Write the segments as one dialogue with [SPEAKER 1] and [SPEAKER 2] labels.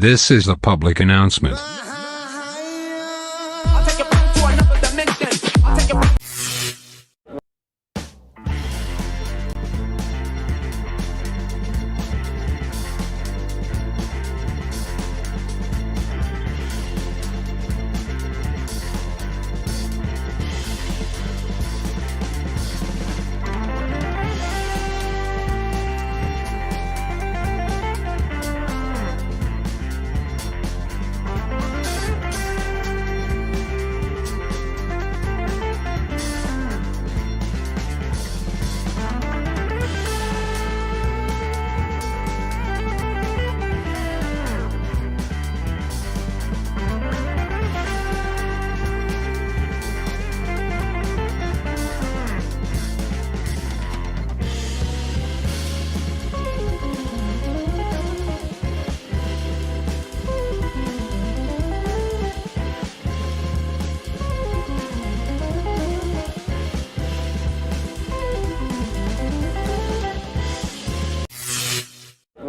[SPEAKER 1] This is a public announcement.
[SPEAKER 2] I'll take you back to another dimension. I'll take you back.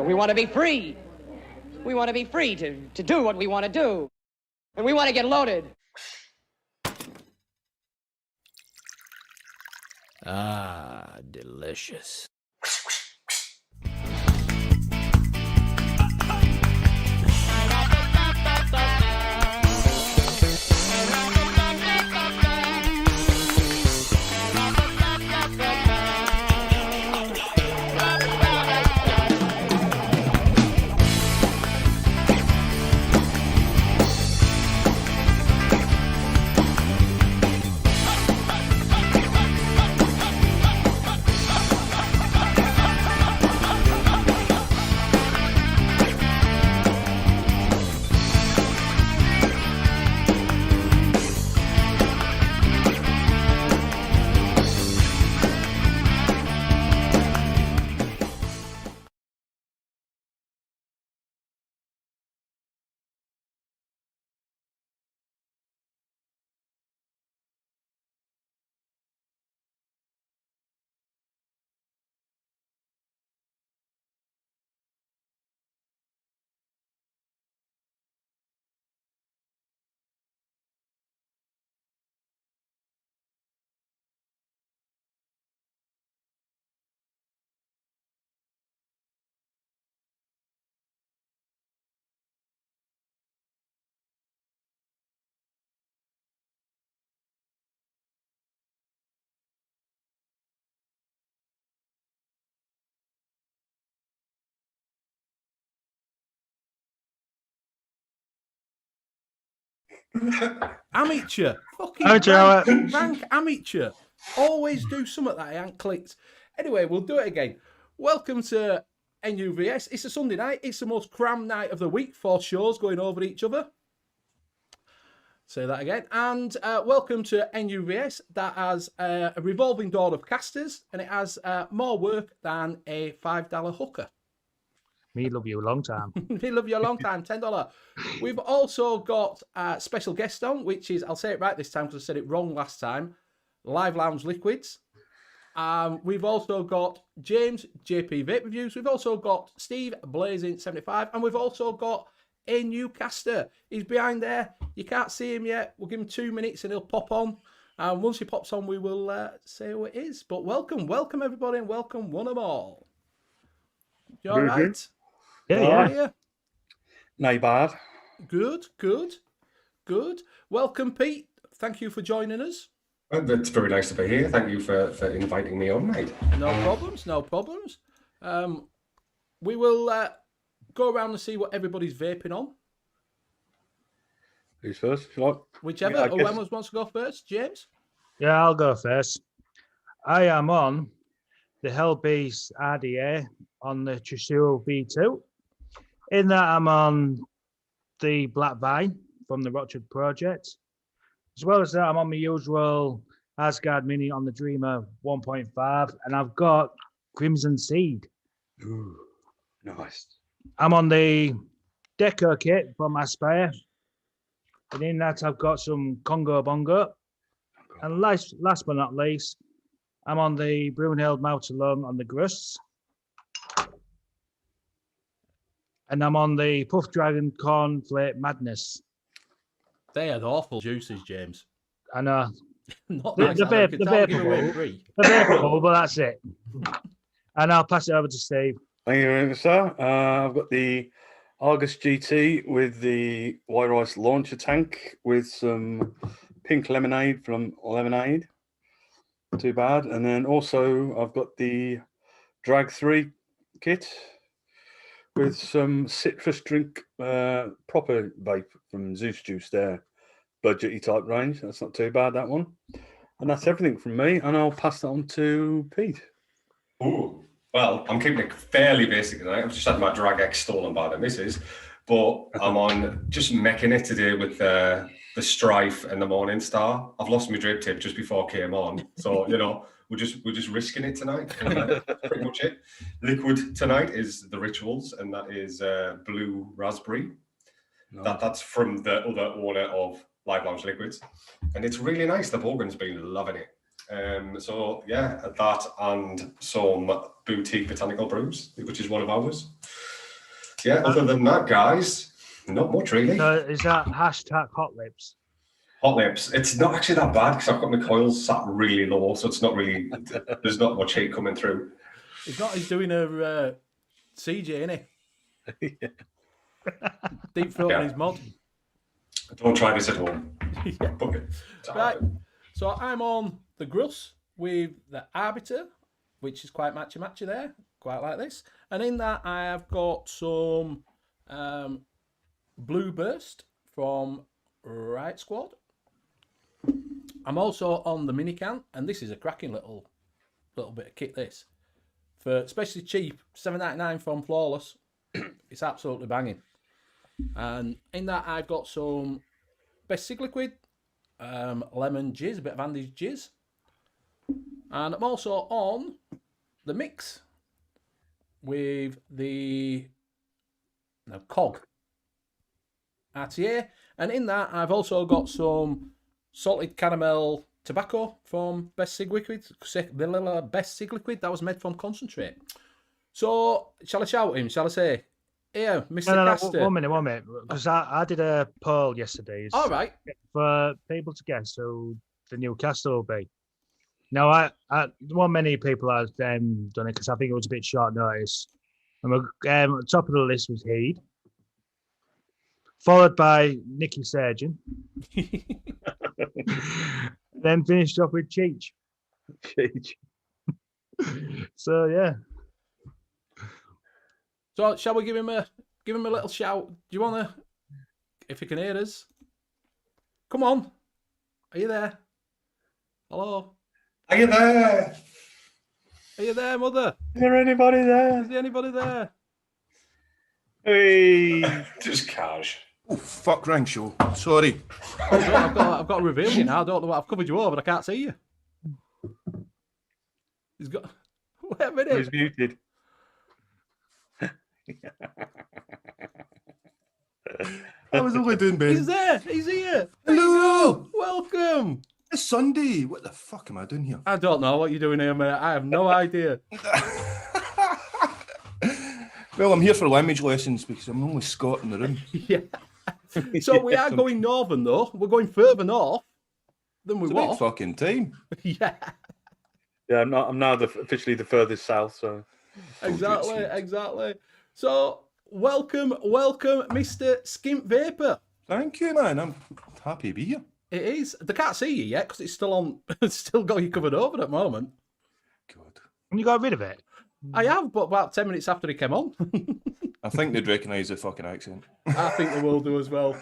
[SPEAKER 2] We want to be free. We want to be free to do what we want to do. And we want to get loaded.
[SPEAKER 3] Ah, delicious.
[SPEAKER 4] Amateur. Fucking
[SPEAKER 5] Amateur.
[SPEAKER 4] rank amateur. Always do something that I ain't clicked. Anyway, we'll do it again. Welcome to N.U.V.S. It's a Sunday night. It's the most crammed night of the week. 4 shows going over each other. Say that again. And welcome to N.U.V.S. that has a revolving door of casters, and it has more work than a $5 hooker.
[SPEAKER 5] Me love you a long time.
[SPEAKER 4] We love you a long time, $10. We've also got a special guest on, which is, I'll say it right this time because I said it wrong last time, Live Lounge Liquids. We've also got James, JP Vape Reviews. We've also got Steve, Blazing75. And we've also got a new caster. He's behind there. You can't see him yet. We'll give him 2 minutes and he'll pop on. And once he pops on, we will say who it is. But welcome everybody, and welcome one and all. You all right?
[SPEAKER 5] Yeah.
[SPEAKER 6] No bad.
[SPEAKER 4] Good. Welcome, Pete. Thank you for joining us.
[SPEAKER 6] It's very nice to be here. Thank you for inviting me on, mate.
[SPEAKER 4] No problems. We will go around and see what everybody's vaping on.
[SPEAKER 6] Who's first, if you like?
[SPEAKER 4] Whichever.
[SPEAKER 6] Yeah,
[SPEAKER 4] Whoever wants to go first. James?
[SPEAKER 5] Yeah, I'll go first. I am on the Hellbeast RDA on the Chuseo V2. In that, I'm on the Black Vine from the Rochford Project. As well as that, I'm on my usual Asgard Mini on the Dreamer 1.5, and I've got Crimson Seed.
[SPEAKER 6] Ooh, nice.
[SPEAKER 5] I'm on the Deco kit from Aspire. And in that, I've got some Congo Bongo. And last but not least, I'm on the Brunhild Mautalung on the Gruss. And I'm on the Puff Dragon Cornflake Madness.
[SPEAKER 4] They are awful juices, James.
[SPEAKER 5] I know.
[SPEAKER 4] Not
[SPEAKER 5] The,
[SPEAKER 4] nice.
[SPEAKER 5] the,
[SPEAKER 4] are they?
[SPEAKER 5] vape,
[SPEAKER 4] We
[SPEAKER 5] the
[SPEAKER 4] can tell give away
[SPEAKER 5] vapeable.
[SPEAKER 4] free.
[SPEAKER 5] The vapeable, but that's it. And I'll pass it over to Steve.
[SPEAKER 7] Thank you very much, sir. I've got the Argus GT with the Wire Ice launcher tank with some pink lemonade from Lemonade. Not too bad. And then also I've got the Drag 3 kit with some citrus drink proper vape from Zeus Juice there. Budgety type range. That's not too bad, that one. And that's everything from me. And I'll pass that on to Pete.
[SPEAKER 6] Ooh. Well, I'm keeping it fairly basic tonight. I've just had my Drag X stolen by the missus, but I'm on just mecking it today with the Strife and the Morning Star. I've lost my drip tip just before I came on, so we're just risking it tonight. Pretty much it. Liquid tonight is the Rituals, and that is blue raspberry.
[SPEAKER 7] No.
[SPEAKER 6] That's from the other owner of Live Lounge Liquids, and it's really nice. The Bogan's been loving it. So yeah, that and some boutique botanical brews, which is one of ours. Yeah, other than that, guys, not much really.
[SPEAKER 5] So is that hashtag Hot Lips?
[SPEAKER 6] Hot Lips. It's not actually that bad because I've got my coils sat really low, so it's not really. There's not much heat coming through.
[SPEAKER 4] He's doing a CJ, isn't he? Deep throating his mod.
[SPEAKER 6] Don't try this at home.
[SPEAKER 4] Right. So I'm on the Gruss with the Arbiter, which is quite matchy there. Quite like this. And in that I have got some Blue Burst from Riot Squad. I'm also on the Minican, and this is a cracking little bit of kit, this. For especially cheap, $7.99 from Flawless. It's absolutely banging. And in that I've got some Best Sig Liquid, lemon jizz, a bit of Andy's jizz. And I'm also on the mix with the Cog RTA. And in that I've also got some salted caramel tobacco from Best Sig Liquid. Best Sig Liquid, that was made from concentrate. So, shall I shout him? Shall I say, here, Mr. Caster?
[SPEAKER 5] 1 minute. Because I did a poll yesterday.
[SPEAKER 4] All right.
[SPEAKER 5] For people to guess who the new caster will be. Now, I well, many people have done it because I think it was a bit short notice. And top of the list was Heed, followed by Nicky Surgeon, then finished off with Cheech. So yeah.
[SPEAKER 4] So shall we give him a little shout? Do you want to, if he can hear us? Come on, are you there? Hello.
[SPEAKER 6] Are you there?
[SPEAKER 4] Are you there, mother?
[SPEAKER 7] Is there anybody there?
[SPEAKER 4] Is there anybody there?
[SPEAKER 7] Hey.
[SPEAKER 6] Just cash.
[SPEAKER 8] Oh, fuck rank show. Sorry.
[SPEAKER 4] Hold on, I've got to reveal you now. I don't know what I've covered you over. I can't see you. He's got. Wait a minute.
[SPEAKER 7] He's muted.
[SPEAKER 8] I was only doing
[SPEAKER 4] He's
[SPEAKER 8] best.
[SPEAKER 4] there. He's here. There
[SPEAKER 8] Hello.
[SPEAKER 4] you go. Welcome.
[SPEAKER 8] It's Sunday. What the fuck am I doing here?
[SPEAKER 4] I don't know what you're doing here, mate. I have no idea.
[SPEAKER 8] Well, I'm here for language lessons because I'm the only Scot in the room.
[SPEAKER 4] Yeah. So we are going northern, though. We're going further north than we
[SPEAKER 8] It's about
[SPEAKER 4] were.
[SPEAKER 8] fucking time.
[SPEAKER 4] Yeah.
[SPEAKER 7] Yeah, I'm now officially the furthest south, so.
[SPEAKER 4] Exactly. So, welcome, Mr. Skimp Vapor.
[SPEAKER 8] Thank you, man. I'm happy to be here.
[SPEAKER 4] It is. They can't see you yet because it's still on. It's still got you covered over at the moment.
[SPEAKER 8] Good.
[SPEAKER 5] And you got rid of it?
[SPEAKER 4] I have, but about 10 minutes after he came on.
[SPEAKER 8] I think they'd recognise the fucking accent.
[SPEAKER 4] I think they will do as well.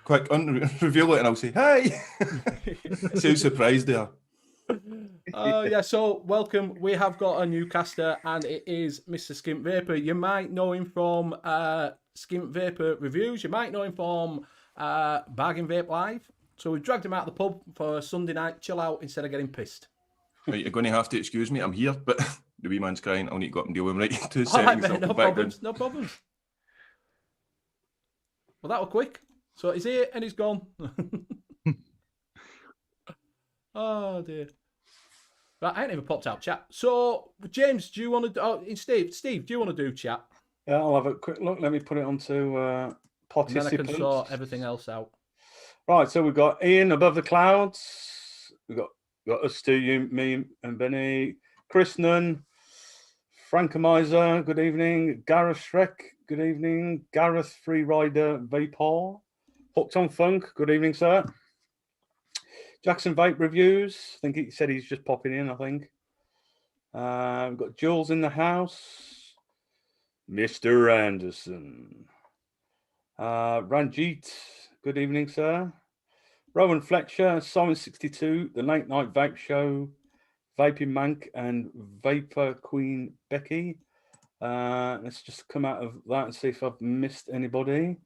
[SPEAKER 8] Quick, reveal it and I'll say, hey! See how surprised they are.
[SPEAKER 4] Yeah, so welcome. We have got a new caster, and it is Mr. Skimp Vapor. You might know him from Skimp Vapor Reviews. You might know him from Bargain Vape Live. So we've dragged him out of the pub for a Sunday night chill out instead of getting pissed.
[SPEAKER 8] Right, you're going to have to excuse me. I'm here, but the wee man's crying. I'll need to go up and deal with him right 2
[SPEAKER 4] All
[SPEAKER 8] seconds.
[SPEAKER 4] right, mate,
[SPEAKER 8] I'll
[SPEAKER 4] no
[SPEAKER 8] come back
[SPEAKER 4] problems. Well, that was quick. So he's here and he's gone. Oh, dear. Right, I ain't even popped out chat. So, James, do you want to... Oh, Steve, do you want to do chat?
[SPEAKER 7] Yeah, I'll have a quick look. Let me put it onto
[SPEAKER 4] And then I
[SPEAKER 7] participants.
[SPEAKER 4] can sort everything else out.
[SPEAKER 7] Right, so we've got Ian above the clouds. We've got us two, you, me, and Benny. Chris Nunn, Frankomizer, good evening. Gareth Shrek, good evening. Gareth Freerider Vapor. Hooked on Funk, good evening, sir. Jackson Vape Reviews, I think he said he's just popping in, I think. We've got Jules in the house. Mr. Anderson. Ranjit, good evening, sir. Rowan Fletcher, Simon62, the Late Night Vape Show, Vaping Mank, and Vapor Queen Becky. Let's just come out of that and see if I've missed anybody.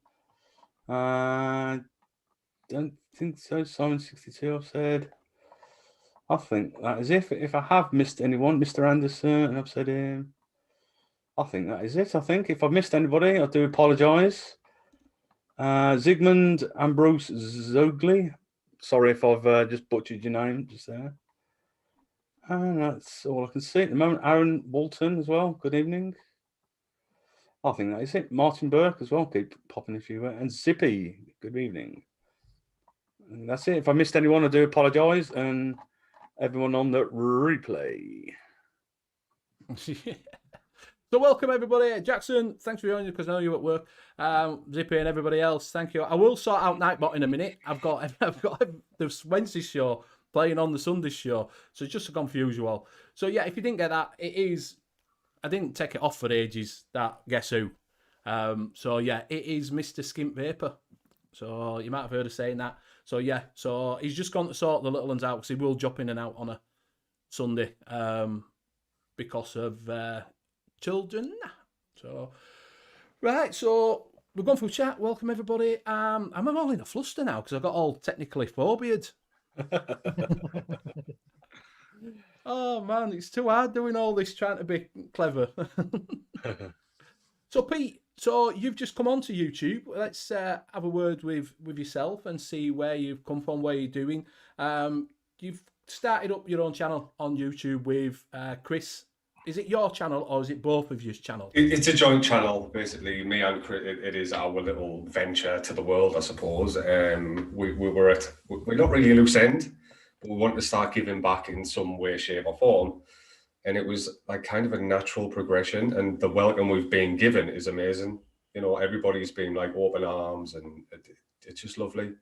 [SPEAKER 7] Don't think so. Simon62, I've said. I think that is it. If I have missed anyone, Mr. Anderson, I've said him. I think that is it. I think if I've missed anybody, I do apologise. Zygmunt Ambrose Zogli. Sorry if I've just butchered your name just there. And that's all I can see at the moment. Aaron Walton as well. Good evening. I think that is it. Martin Burke as well. Keep popping a few. And Zippy. Good evening. And that's it. If I missed anyone, I do apologise. And everyone on the replay.
[SPEAKER 4] So welcome everybody. Jackson, thanks for joining us because I know you're at work. Zippy and everybody else, thank you. I will sort out Nightbot in a minute. I've got the Wednesday show playing on the Sunday show, so it's just to confuse you all. So yeah, if you didn't get that, it is. I didn't take it off for ages. That Guess Who. So yeah, it is Mr. Skimp Vapor. So you might have heard of saying that. So yeah, so he's just gone to sort the little ones out because he will drop in and out on a Sunday because of children. So right, so we're going through chat. Welcome everybody. I'm all in a fluster now because I got all technically phobiaed. Oh man, it's too hard doing all this trying to be clever. So Pete, so you've just come onto YouTube. Let's have a word with yourself and see where you've come from, where you're doing. You've started up your own channel on YouTube with Chris. Is it your channel or is it both of your channels?
[SPEAKER 6] It's a joint channel, basically. Me and Chris, it is our little venture to the world, I suppose. We're not really a loose end, but we want to start giving back in some way, shape, or form. And it was like kind of a natural progression. And the welcome we've been given is amazing. You know, everybody's been like open arms, and it's just lovely.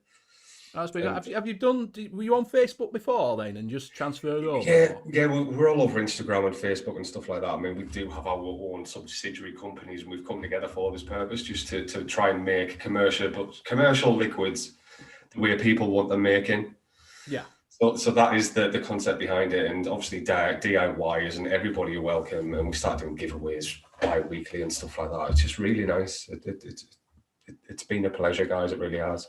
[SPEAKER 4] That's been, have you done? Were you on Facebook before then, and just transferred over?
[SPEAKER 6] Yeah, we're all over Instagram and Facebook and stuff like that. I mean, we do have our own subsidiary companies, and we've come together for this purpose, just to try and make commercial liquids the way people want them making.
[SPEAKER 4] Yeah.
[SPEAKER 6] So that is the concept behind it, and obviously DIYers and everybody are welcome, and we start doing giveaways bi-weekly and stuff like that. It's just really nice. It's been a pleasure, guys. It really has.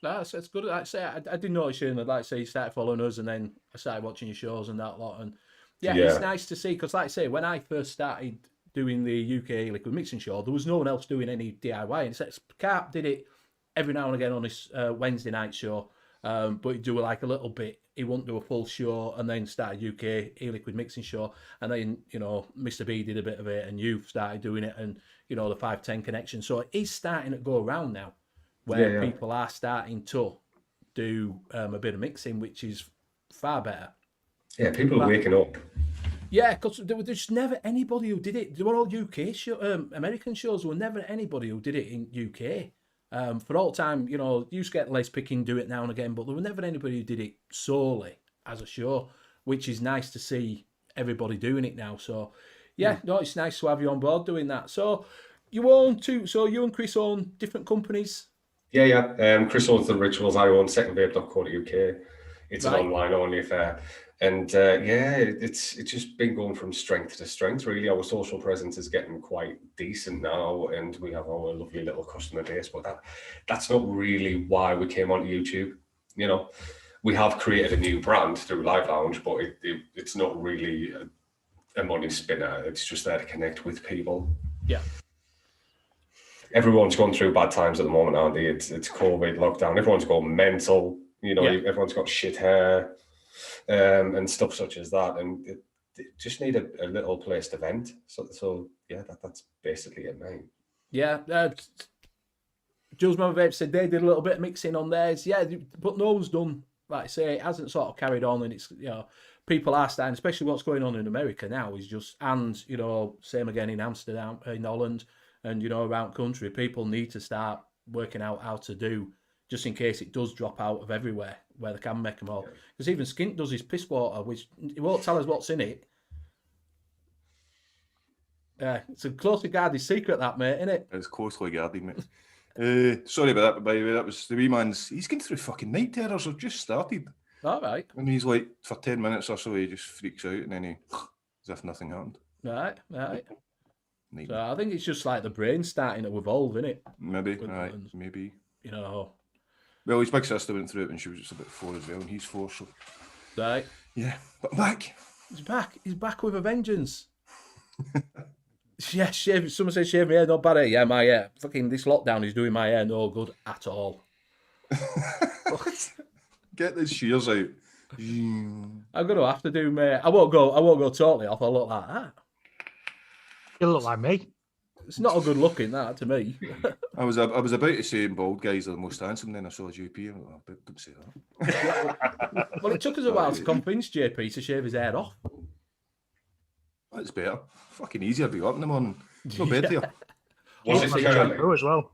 [SPEAKER 4] That's good. Like I say, I didn't notice you, and like I say, you started following us, and then I started watching your shows and that lot. And yeah, it's nice to see because, like I say, when I first started doing the UK liquid mixing show, there was no one else doing any DIY. And it's Carp did it every now and again on his Wednesday night show, but he'd do like a little bit. He wouldn't do a full show, and then started UK e-liquid mixing show, and then Mr. B did a bit of it, and you started doing it, and the 510 connection. So it is starting to go around now, where people are starting to do a bit of mixing, which is far better.
[SPEAKER 6] Yeah, people are waking up.
[SPEAKER 4] Yeah, because there was just never anybody who did it. There were all UK American shows. There were never anybody who did it in UK. For all time, you used to get Les Picking do it now and again, but there were never anybody who did it solely as a show, which is nice to see everybody doing it now. So, it's nice to have you on board doing that. So, you and Chris own different companies?
[SPEAKER 6] Yeah. Chris owns The Rituals. I own secondvape.co.uk. It's an online only affair. And it's just been going from strength to strength, really. Our social presence is getting quite decent now, and we have our lovely little customer base. But that's not really why we came onto YouTube. We have created a new brand through Live Lounge, but it's not really a money spinner. It's just there to connect with people.
[SPEAKER 4] Yeah.
[SPEAKER 6] Everyone's going through bad times at the moment, aren't they? It's COVID, lockdown. Everyone's going mental. Everyone's got shit hair and stuff such as that. And just need a little place to vent. So yeah, that's basically it, mate.
[SPEAKER 4] Yeah. Jules Mother Vape said they did a little bit of mixing on theirs. Yeah, but no one's done, like I say, it hasn't sort of carried on, and it's, people are starting, especially what's going on in America now is just, and, same again in Amsterdam, in Holland, and, around country, people need to start working out how to do, just in case it does drop out of everywhere, where they can make them all. Because even Skint does his piss water, which he won't tell us what's in it. It's a closely guarded secret, that, mate, isn't it?
[SPEAKER 8] It's closely guarded, mate. Sorry about that, by the way. That was the wee man's. He's going through fucking night terrors. I've just started.
[SPEAKER 4] All right.
[SPEAKER 8] And he's like, for 10 minutes or so, he just freaks out and then he, as if nothing happened.
[SPEAKER 4] Right. So I think it's just like the brain starting to evolve, isn't it?
[SPEAKER 8] Maybe, maybe. Well, his big sister went through it when she was just about 4 as well, and he's 4, so.
[SPEAKER 4] Right.
[SPEAKER 8] Yeah, but I'm back.
[SPEAKER 4] He's back. He's back with a vengeance. Yeah, someone said shave my hair, not bad. Yeah, my hair. Fucking this lockdown is doing my hair no good at all.
[SPEAKER 8] Get the shears out.
[SPEAKER 4] I'm gonna have to do my. I won't go totally off. I'll look like that.
[SPEAKER 5] You look like me.
[SPEAKER 4] It's not a good looking that to me.
[SPEAKER 8] I was about to say bald guys are the most handsome. Then I saw JP. And I went, don't say that.
[SPEAKER 4] Well, it took us a while to convince JP to shave his hair off.
[SPEAKER 8] That's better. Fucking easier to be up in the morning. No bed there.
[SPEAKER 6] Was it curly
[SPEAKER 5] as well?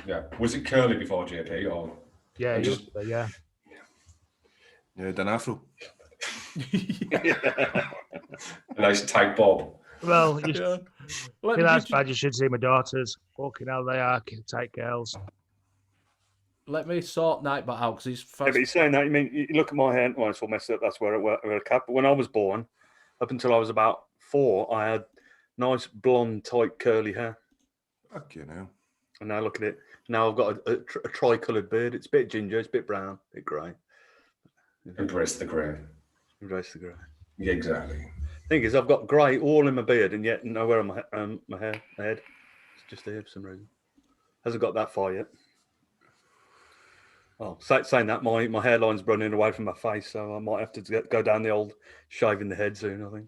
[SPEAKER 6] Yeah. Was it curly before JP or?
[SPEAKER 5] Yeah,
[SPEAKER 8] Yeah, Dan Afro.
[SPEAKER 6] A nice tight bob.
[SPEAKER 5] Well, that's bad. You should see my daughters. Fucking hell, they are tight girls.
[SPEAKER 4] Let me sort Nightbot out because he's fast.
[SPEAKER 7] Yeah, but you're saying that, you mean, you look at my hair, well, it's all messed up, that's where it cap. But when I was born, up until I was about 4, I had nice blonde, tight, curly hair.
[SPEAKER 8] Fuck you know.
[SPEAKER 7] And now look at it. Now I've got a tri-coloured beard. It's a bit ginger, it's a bit brown, a bit grey.
[SPEAKER 6] Embrace the grey.
[SPEAKER 7] Embrace the grey.
[SPEAKER 6] Yeah, exactly.
[SPEAKER 7] Thing is, I've got grey all in my beard and yet nowhere on my head. It's just here for some reason. Hasn't got that far yet. Well, saying that, my hairline's running away from my face, so I might have to go down the old shaving the head soon, I think.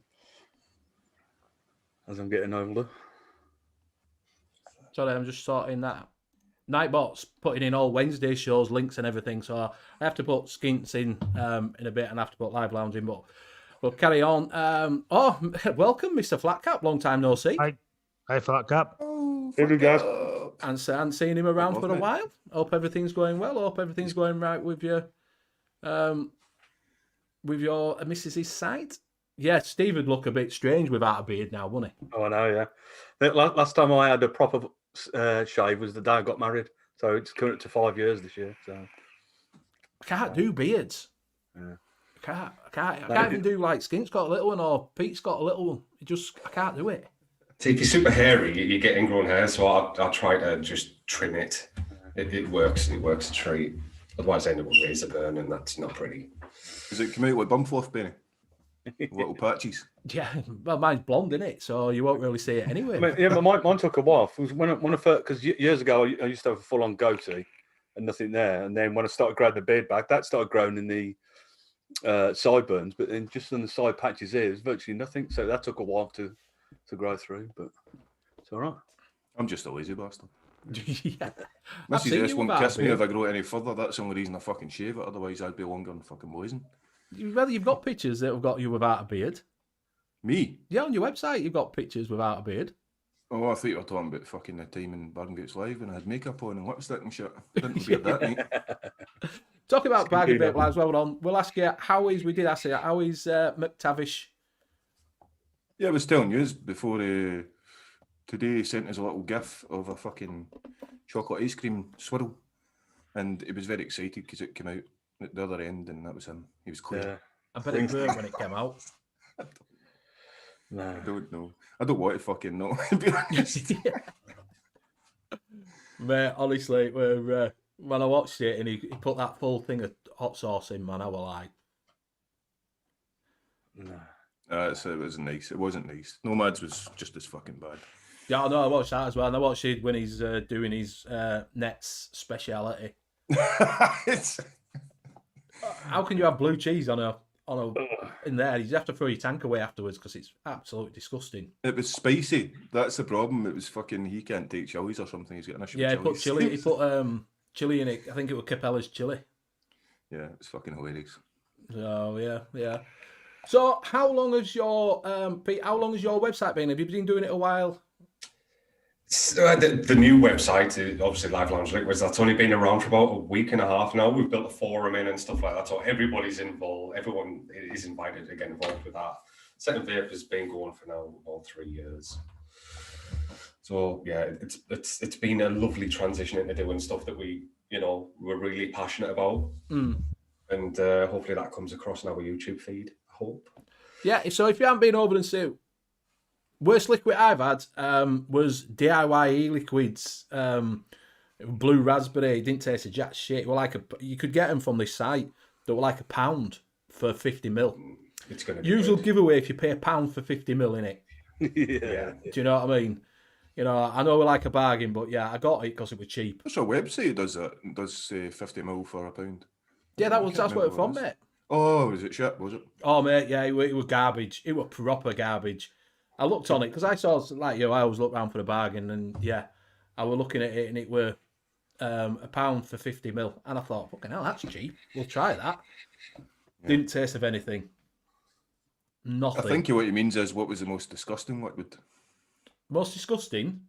[SPEAKER 7] As I'm getting older.
[SPEAKER 4] Sorry, I'm just sorting that. Nightbot's putting in all Wednesday shows, links and everything, so I have to put Skints in a bit and I have to put Live Lounge in, but we'll carry on. Welcome, Mr. Flatcap. Long time no see.
[SPEAKER 5] Hi, Flatcap.
[SPEAKER 7] Here we go.
[SPEAKER 4] And seen him around for a while. Hope everything's going well. Hope everything's going right with your missus's sight. Yeah, Steve would look a bit strange without a beard now, wouldn't he?
[SPEAKER 7] Oh, I know, yeah. Last time I had a proper shave was the day I got married. So it's coming up to 5 years this year. So
[SPEAKER 4] I can't do beards.
[SPEAKER 7] Yeah.
[SPEAKER 4] I can't even do like Skint's got a little one or Pete's got a little one. I can't do it.
[SPEAKER 6] See, if you're super hairy, you get ingrown hair, so I'll try to just trim it. It works. It works a treat. Otherwise, I end up with razor burn, and that's not pretty.
[SPEAKER 8] Does it come out like bum fluff, Benny? Little patches.
[SPEAKER 4] Yeah, well, mine's blonde, isn't it? So you won't really see it anyway.
[SPEAKER 7] I mean, yeah, but mine took a while. It was when I first, because years ago I used to have a full-on goatee and nothing there, and then when I started growing the beard back, that started growing in the sideburns, but then just on the side patches here, there's virtually nothing. So that took a while to grow through, but it's all right.
[SPEAKER 8] I'm just a lazy bastard.
[SPEAKER 4] Yeah.
[SPEAKER 8] Mrs. S won't kiss me if I grow it any further. That's the only reason I fucking shave it. Otherwise, I'd be longer and fucking blazing.
[SPEAKER 4] Well, you've got pictures that have got you without a beard.
[SPEAKER 8] Me?
[SPEAKER 4] Yeah, on your website, you've got pictures without a beard.
[SPEAKER 8] Oh, I thought you were talking about fucking the time in Bargaingate's Live when I had makeup on and lipstick and shit. Didn't beard that, mate.
[SPEAKER 4] Talking about Bargaingate Live, well, we'll ask you, how is McTavish?
[SPEAKER 8] Yeah, I was telling you before today he sent us a little gif of a fucking chocolate ice cream swirl, and he was very excited because it came out at the other end, and that was him. He was clear.
[SPEAKER 7] Yeah.
[SPEAKER 4] I bet it hurt when it came out.
[SPEAKER 7] No.
[SPEAKER 8] I don't know. I don't want to fucking know, to be honest.
[SPEAKER 4] Mate, honestly, when I watched it and he put that full thing of hot sauce in, man, I was like...
[SPEAKER 7] No.
[SPEAKER 8] It was nice. It wasn't nice. Nomads was just as fucking bad.
[SPEAKER 4] Yeah, I know. I watched that as well. And I watched it when he's doing his Nets speciality. How can you have blue cheese on in there. You have to throw your tank away afterwards because it's absolutely disgusting.
[SPEAKER 8] It was spicy. That's the problem. It was fucking. He can't take chilies or something. He's got an issue
[SPEAKER 4] Yeah, he
[SPEAKER 8] with
[SPEAKER 4] put
[SPEAKER 8] chilies.
[SPEAKER 4] chili. He put chili in it. I think it was Capella's chili.
[SPEAKER 8] Yeah, it's fucking hilarious.
[SPEAKER 4] So yeah. So how long has your Pete? How long has your website been? Have you been doing it a while?
[SPEAKER 6] So, the new website, obviously Live Lounge Liquids, that's only been around for about a week and a half now. We've built a forum in and stuff like that, so everybody's involved. Everyone is invited to get involved with that. Second Vape has been going for now about 3 years. So yeah, it's been a lovely transition into doing stuff that we're really passionate about, and hopefully that comes across in our YouTube feed. I hope. Yeah.
[SPEAKER 4] So if you haven't been over and see. Worst liquid I've had was DIY e-liquids, blue raspberry. It didn't taste a jack shit. Well, you could get them from this site that were like £1 for 50ml.
[SPEAKER 6] It's going to
[SPEAKER 4] usual giveaway if you pay £1 for 50ml in it.
[SPEAKER 7] Yeah.
[SPEAKER 4] Do you know what I mean? I know we're like a bargain, but yeah, I got it because it was cheap.
[SPEAKER 8] What's our website does that? It does say 50ml for £1.
[SPEAKER 4] Yeah, that's what it was from, mate.
[SPEAKER 8] Oh, was it shit? Was it?
[SPEAKER 4] Oh, mate, yeah, it was garbage. It was proper garbage. I looked on it because I saw, like you, I always look around for a bargain, and yeah, I was looking at it and it were £1 for 50ml, and I thought, fucking hell, that's cheap. We'll try that. Yeah. Didn't taste of anything. Nothing.
[SPEAKER 8] I think what he means is, what was the most disgusting liquid?
[SPEAKER 4] Most disgusting?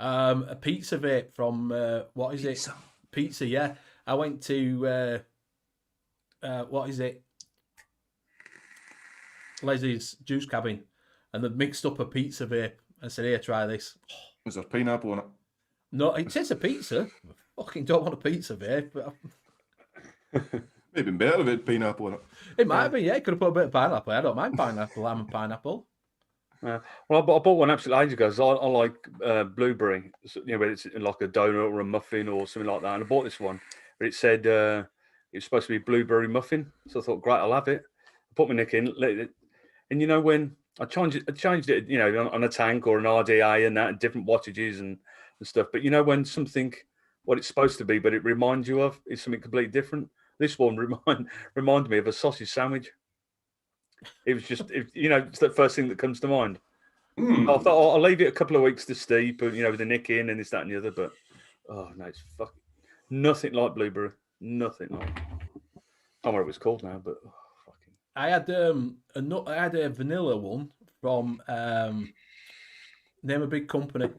[SPEAKER 4] A pizza vape from what is it? Pizza, yeah. I went to what is it? Leslie's juice cabin. And they mixed up a pizza vape and said, here, try this.
[SPEAKER 8] Was there pineapple on it?
[SPEAKER 4] No, it says a pizza. I fucking don't want a pizza vape. But
[SPEAKER 8] Maybe better if it had pineapple on it.
[SPEAKER 4] It might have been, yeah. Could have put a bit of pineapple. I don't mind pineapple. I'm a pineapple.
[SPEAKER 7] Well, I bought one absolutely ages ago. So I like blueberry, whether it's like a donut or a muffin or something like that. And I bought this one, but it said it was supposed to be blueberry muffin. So I thought, great, I'll have it. I put my nick in, let it, and when I changed it, on a tank or an RDA and that, and different wattages and stuff. But when something, what it's supposed to be, but it reminds you of, is something completely different. This one reminded me of a sausage sandwich. It was just, it's the first thing that comes to mind. I thought, I'll leave it a couple of weeks to steep, with the nick in and this, that, and the other. But oh no, it's fucking nothing like blueberry. Nothing like. I don't know what it was called now, but.
[SPEAKER 4] I had a vanilla one from name a big company,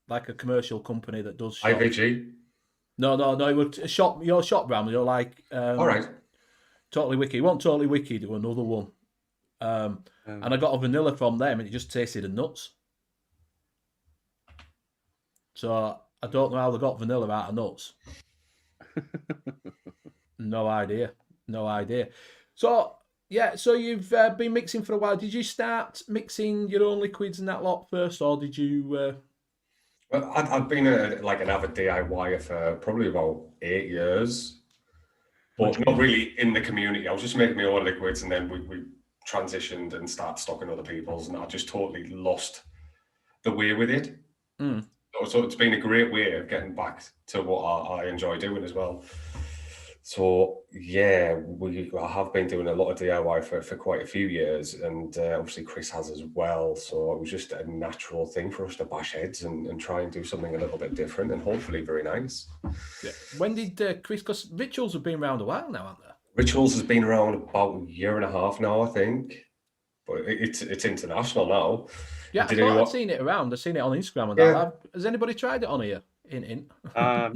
[SPEAKER 4] like a commercial company that does shop.
[SPEAKER 6] IVG.
[SPEAKER 4] No, it was a shop. Your shop brand. You're like
[SPEAKER 6] all right.
[SPEAKER 4] Totally Wicked. You want Totally Wicked or another one? And I got a vanilla from them, and it just tasted of nuts. So I don't know how they got vanilla out of nuts. No idea. So. Yeah, so you've been mixing for a while. Did you start mixing your own liquids and that lot first, or did you?
[SPEAKER 6] Well, I've been an avid DIYer for probably about 8 years, but not really in the community. I was just making my own liquids, and then we transitioned and started stocking other people's, and I just totally lost the way with it. So it's been a great way of getting back to what I enjoy doing as well. So yeah, I have been doing a lot of DIY for quite a few years, and obviously Chris has as well. So it was just a natural thing for us to bash heads and try and do something a little bit different and hopefully very nice.
[SPEAKER 4] Yeah. When did Chris? Because Rituals have been around a while now, haven't they?
[SPEAKER 6] Rituals has been around about a year and a half now, I think, but it's international now.
[SPEAKER 4] Yeah, I thought I'd seen it around. I've seen it on Instagram and that. Has anybody tried it on here?
[SPEAKER 7] I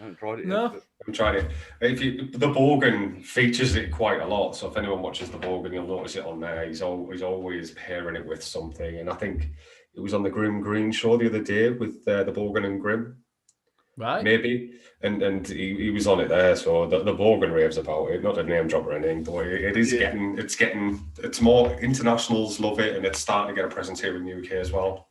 [SPEAKER 7] haven't tried it
[SPEAKER 4] no.
[SPEAKER 7] yet.
[SPEAKER 6] I'm trying it. The Borgen features it quite a lot. So if anyone watches the Borgen, you'll notice it on there. He's always pairing it with something. And I think it was on the Grim Green show the other day with the Borgen and Grim.
[SPEAKER 4] Right.
[SPEAKER 6] Maybe. And he was on it there. So the Borgen raves about it. Not a name drop or anything, but it is it's more internationals love it, and it's starting to get a presence here in the UK as well.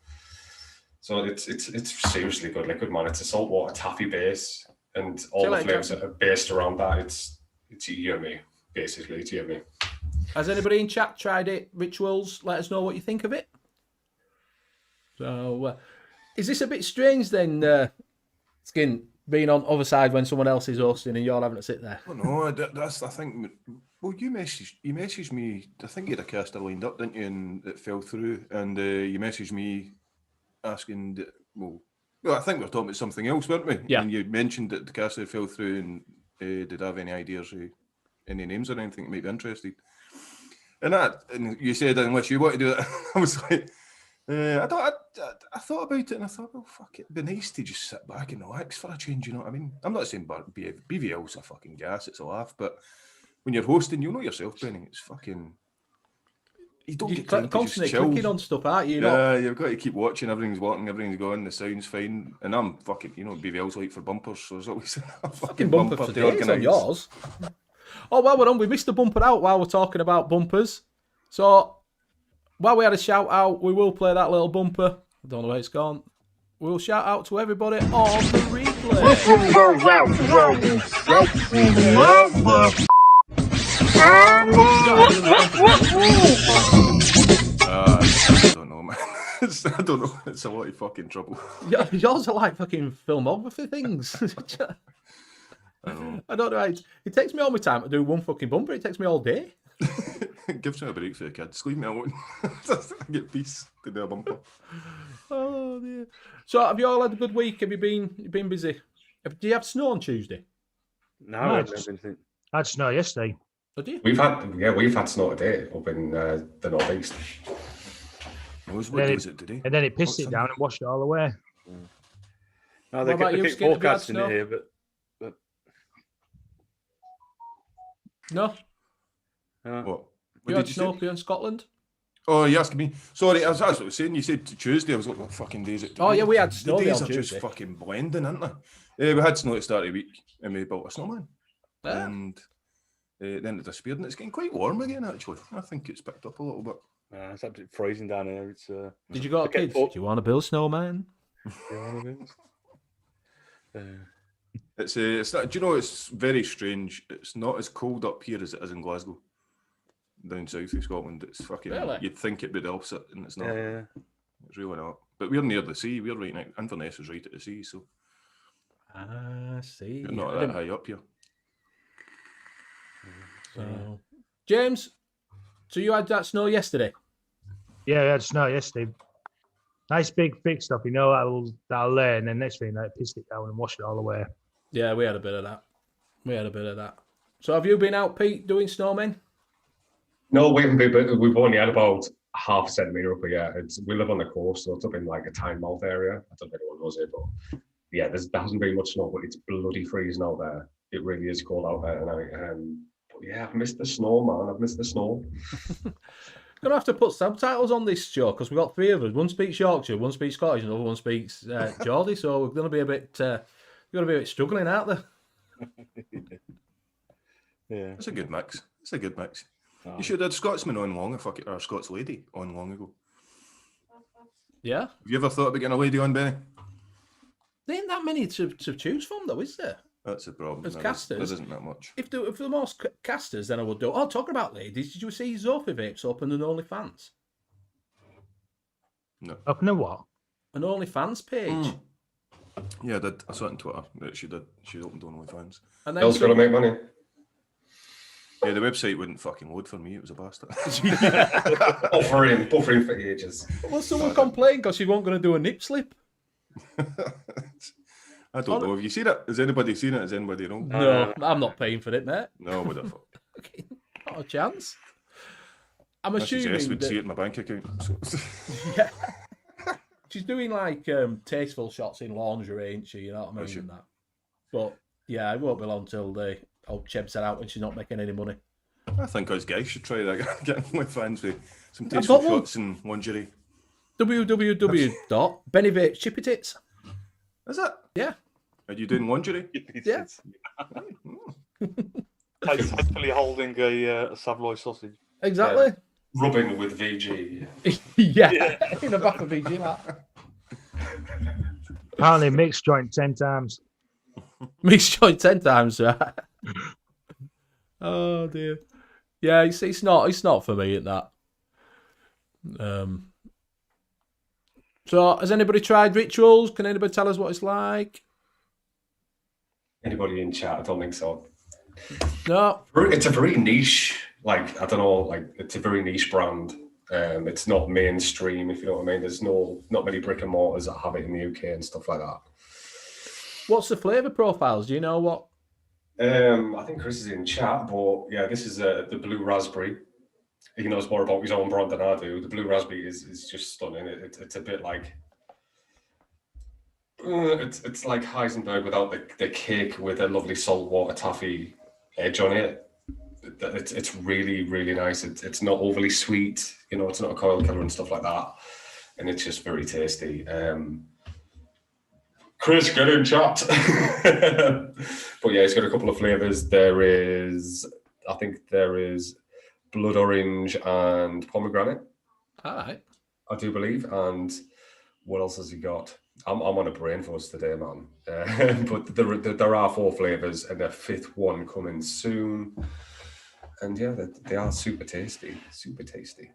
[SPEAKER 6] So it's seriously good liquid, man. It's a saltwater taffy base. And all the flavors are based around that. It's yummy, basically. It's yummy.
[SPEAKER 4] Has anybody in chat tried it? Rituals, let us know what you think of it. So, is this a bit strange then, Skin? being on other side when someone else is hosting and you're having to sit there?
[SPEAKER 8] Oh no, that's I think. Well, you messaged me. I think you had a caster lined up, didn't you? And it fell through. And you messaged me asking. Well, I think we were talking about something else, weren't we?
[SPEAKER 4] Yeah.
[SPEAKER 8] And you mentioned that the caster fell through, and did I have any ideas, any names or anything that might be interested? And you said unless you want to do it, I was like. I thought about it and I thought, well, fuck it. It'd be nice to just sit back and relax for a change, you know what I mean? I'm not saying BVL's a fucking gas, it's a laugh, but when you're hosting, you know yourself, Benny, it's fucking... You don't get time to just
[SPEAKER 4] constantly
[SPEAKER 8] chill.
[SPEAKER 4] clicking on stuff, aren't you?
[SPEAKER 8] Yeah, you've got to keep watching, everything's working, everything's going, the sound's fine. And I'm fucking, you know what BVL's like for bumpers, so there's always a fucking bumper
[SPEAKER 4] for
[SPEAKER 8] to
[SPEAKER 4] today, it's on
[SPEAKER 8] organise.
[SPEAKER 4] yours. Oh, well, we're on. We missed the bumper out while we're talking about bumpers. So... while we had a shout out, we will play that little bumper. I don't know where it's gone. We'll shout out to everybody on the replay.
[SPEAKER 8] I don't know, man. I don't know. It's a lot of fucking trouble.
[SPEAKER 4] Yours are like fucking filmography things.
[SPEAKER 8] I know.
[SPEAKER 4] I don't know. It takes me all my time to do one fucking bumper. It takes me all day.
[SPEAKER 8] Gives me a break for the kids. Leave me alone. I get peace to do a bumper.
[SPEAKER 4] Oh dear. So have you all had a good week? Have you been busy? Do you have snow on Tuesday?
[SPEAKER 7] No, I haven't had anything.
[SPEAKER 5] I had snow yesterday.
[SPEAKER 4] Did you?
[SPEAKER 6] We've had snow today up in the North-East.
[SPEAKER 8] What day is it today?
[SPEAKER 5] And then it pissed it down and washed it all away.
[SPEAKER 7] No, they
[SPEAKER 4] about you,
[SPEAKER 7] keep
[SPEAKER 4] Skip? Have you had
[SPEAKER 7] forecasting
[SPEAKER 4] snow?
[SPEAKER 7] it here, but
[SPEAKER 4] No.
[SPEAKER 8] What?
[SPEAKER 4] You had snow up here in Scotland?
[SPEAKER 8] Oh, you're asking me? Sorry, that's what I was saying. You said Tuesday. I was like, what fucking day is it today?
[SPEAKER 4] Oh, yeah, we had snow
[SPEAKER 8] The days
[SPEAKER 4] on
[SPEAKER 8] are just
[SPEAKER 4] Tuesday.
[SPEAKER 8] fucking blending, aren't they? We had snow at the start of the week and we built a snowman.
[SPEAKER 4] Yeah.
[SPEAKER 8] And then it disappeared and it's getting quite warm again, actually. I think it's picked up a little bit.
[SPEAKER 7] it's absolutely freezing down here. It's
[SPEAKER 4] Did you got
[SPEAKER 7] Okay,
[SPEAKER 4] kids?
[SPEAKER 7] oh.
[SPEAKER 4] Do you want to build a snowman?
[SPEAKER 8] It's not, do you know, it's very strange. It's not as cold up here as it is in Glasgow. Down south of Scotland, it's fucking.
[SPEAKER 4] Really?
[SPEAKER 8] You'd think it'd be the opposite, and it's not.
[SPEAKER 7] Yeah.
[SPEAKER 8] It's really not. But we're near the sea. We're right now. Inverness is right at the sea, so
[SPEAKER 4] I see.
[SPEAKER 8] we're not that high up here.
[SPEAKER 4] So, James, so you had that snow yesterday?
[SPEAKER 5] Yeah, I had snow yesterday. Nice big thick stuff, you know, that'll lay, and then next thing it pissed it down and washed it all away.
[SPEAKER 4] Yeah, we had a bit of that. So have you been out, Pete, doing snowmen?
[SPEAKER 6] No, we haven't been, but we've only had about half a centimetre up here. We live on the coast, so it's up in like a Tynemouth area. I don't know if anyone knows it, but yeah, there hasn't been much snow, but it's bloody freezing out there. It really is cold out there tonight. But yeah, I've missed the snow, man. I've missed the snow.
[SPEAKER 4] Gonna have to put subtitles on this show because we've got three of us. One speaks Yorkshire, one speaks Scottish, and the other one speaks Geordie. So we're gonna be a bit struggling, aren't they?
[SPEAKER 7] Yeah.
[SPEAKER 8] It's a good mix.
[SPEAKER 7] Oh.
[SPEAKER 8] You should have had Scotsman on long, or a Scots lady on long ago.
[SPEAKER 4] Yeah.
[SPEAKER 8] Have you ever thought about getting a lady on, Benny?
[SPEAKER 4] There ain't that many to choose from, though, is there?
[SPEAKER 8] That's the problem.
[SPEAKER 4] As
[SPEAKER 8] There
[SPEAKER 4] casters?
[SPEAKER 8] isn't that much.
[SPEAKER 4] If there were more casters, then I would do. Oh, talking about ladies, did you see Sophie Vapes open an OnlyFans?
[SPEAKER 8] No.
[SPEAKER 5] Open a what?
[SPEAKER 4] An OnlyFans page.
[SPEAKER 8] Yeah, I saw it on Twitter that she did. She opened OnlyFans.
[SPEAKER 4] And then
[SPEAKER 6] Else gonna make money.
[SPEAKER 8] Yeah, the website wouldn't fucking load for me. It was a bastard.
[SPEAKER 6] buffering for ages.
[SPEAKER 4] Well, someone complained because she wasn't going to do a nip slip.
[SPEAKER 8] I don't know. Have you seen it? Has anybody seen it? Has anybody know?
[SPEAKER 4] No, I'm not paying for it, mate.
[SPEAKER 8] No, what the fuck?
[SPEAKER 4] Not a chance. I'm
[SPEAKER 8] I suggest
[SPEAKER 4] assuming
[SPEAKER 8] would see it
[SPEAKER 4] that
[SPEAKER 8] in my bank account. So.
[SPEAKER 4] yeah. She's doing like tasteful shots in lingerie, ain't she? You know what I mean?
[SPEAKER 8] Is she?
[SPEAKER 4] And that. But yeah, it won't be long till the old Cheb's are out and she's not making any money.
[SPEAKER 8] I think us guys should try that. Get my fans with some
[SPEAKER 4] I've
[SPEAKER 8] tasteful
[SPEAKER 4] got one.
[SPEAKER 8] shots and lingerie.
[SPEAKER 4] www.bennyvapechipitits.
[SPEAKER 8] Is it?
[SPEAKER 4] Yeah.
[SPEAKER 8] Are you doing lingerie?
[SPEAKER 4] Yeah.
[SPEAKER 7] Hopefully holding a Savoy sausage.
[SPEAKER 4] Exactly.
[SPEAKER 6] Rubbing with VG.
[SPEAKER 4] Yeah. In the back of VG, that.
[SPEAKER 5] Apparently mixed joint 10 times.
[SPEAKER 4] Mixed joint 10 times, right? Oh dear. Yeah, it's not for me at that. So has anybody tried rituals? Can anybody tell us what it's like?
[SPEAKER 6] Anybody in chat? I don't think so.
[SPEAKER 4] No.
[SPEAKER 6] It's a very niche, like, I don't know, like, it's a very niche brand. It's not mainstream, if you know what I mean. There's not many brick and mortars that have it in the UK and stuff like that.
[SPEAKER 4] What's the flavour profiles? Do you know what?
[SPEAKER 6] I think Chris is in chat, but yeah, this is the blue raspberry. He knows more about his own brand than I do. The blue raspberry is just stunning. It's a bit like it's like Heisenberg without the cake with a lovely saltwater taffy edge on it. It's really, really nice. It's not overly sweet, you know, it's not a coil killer and stuff like that. And it's just very tasty. Chris, get in chat. But yeah, it's got a couple of flavors. I think there is blood orange and pomegranate.
[SPEAKER 4] All right.
[SPEAKER 6] I do believe. And what else has he got? I'm on a brain fuzz today, man. But there are 4 flavors, and the 5th one coming soon. And yeah, they are super tasty. Super tasty.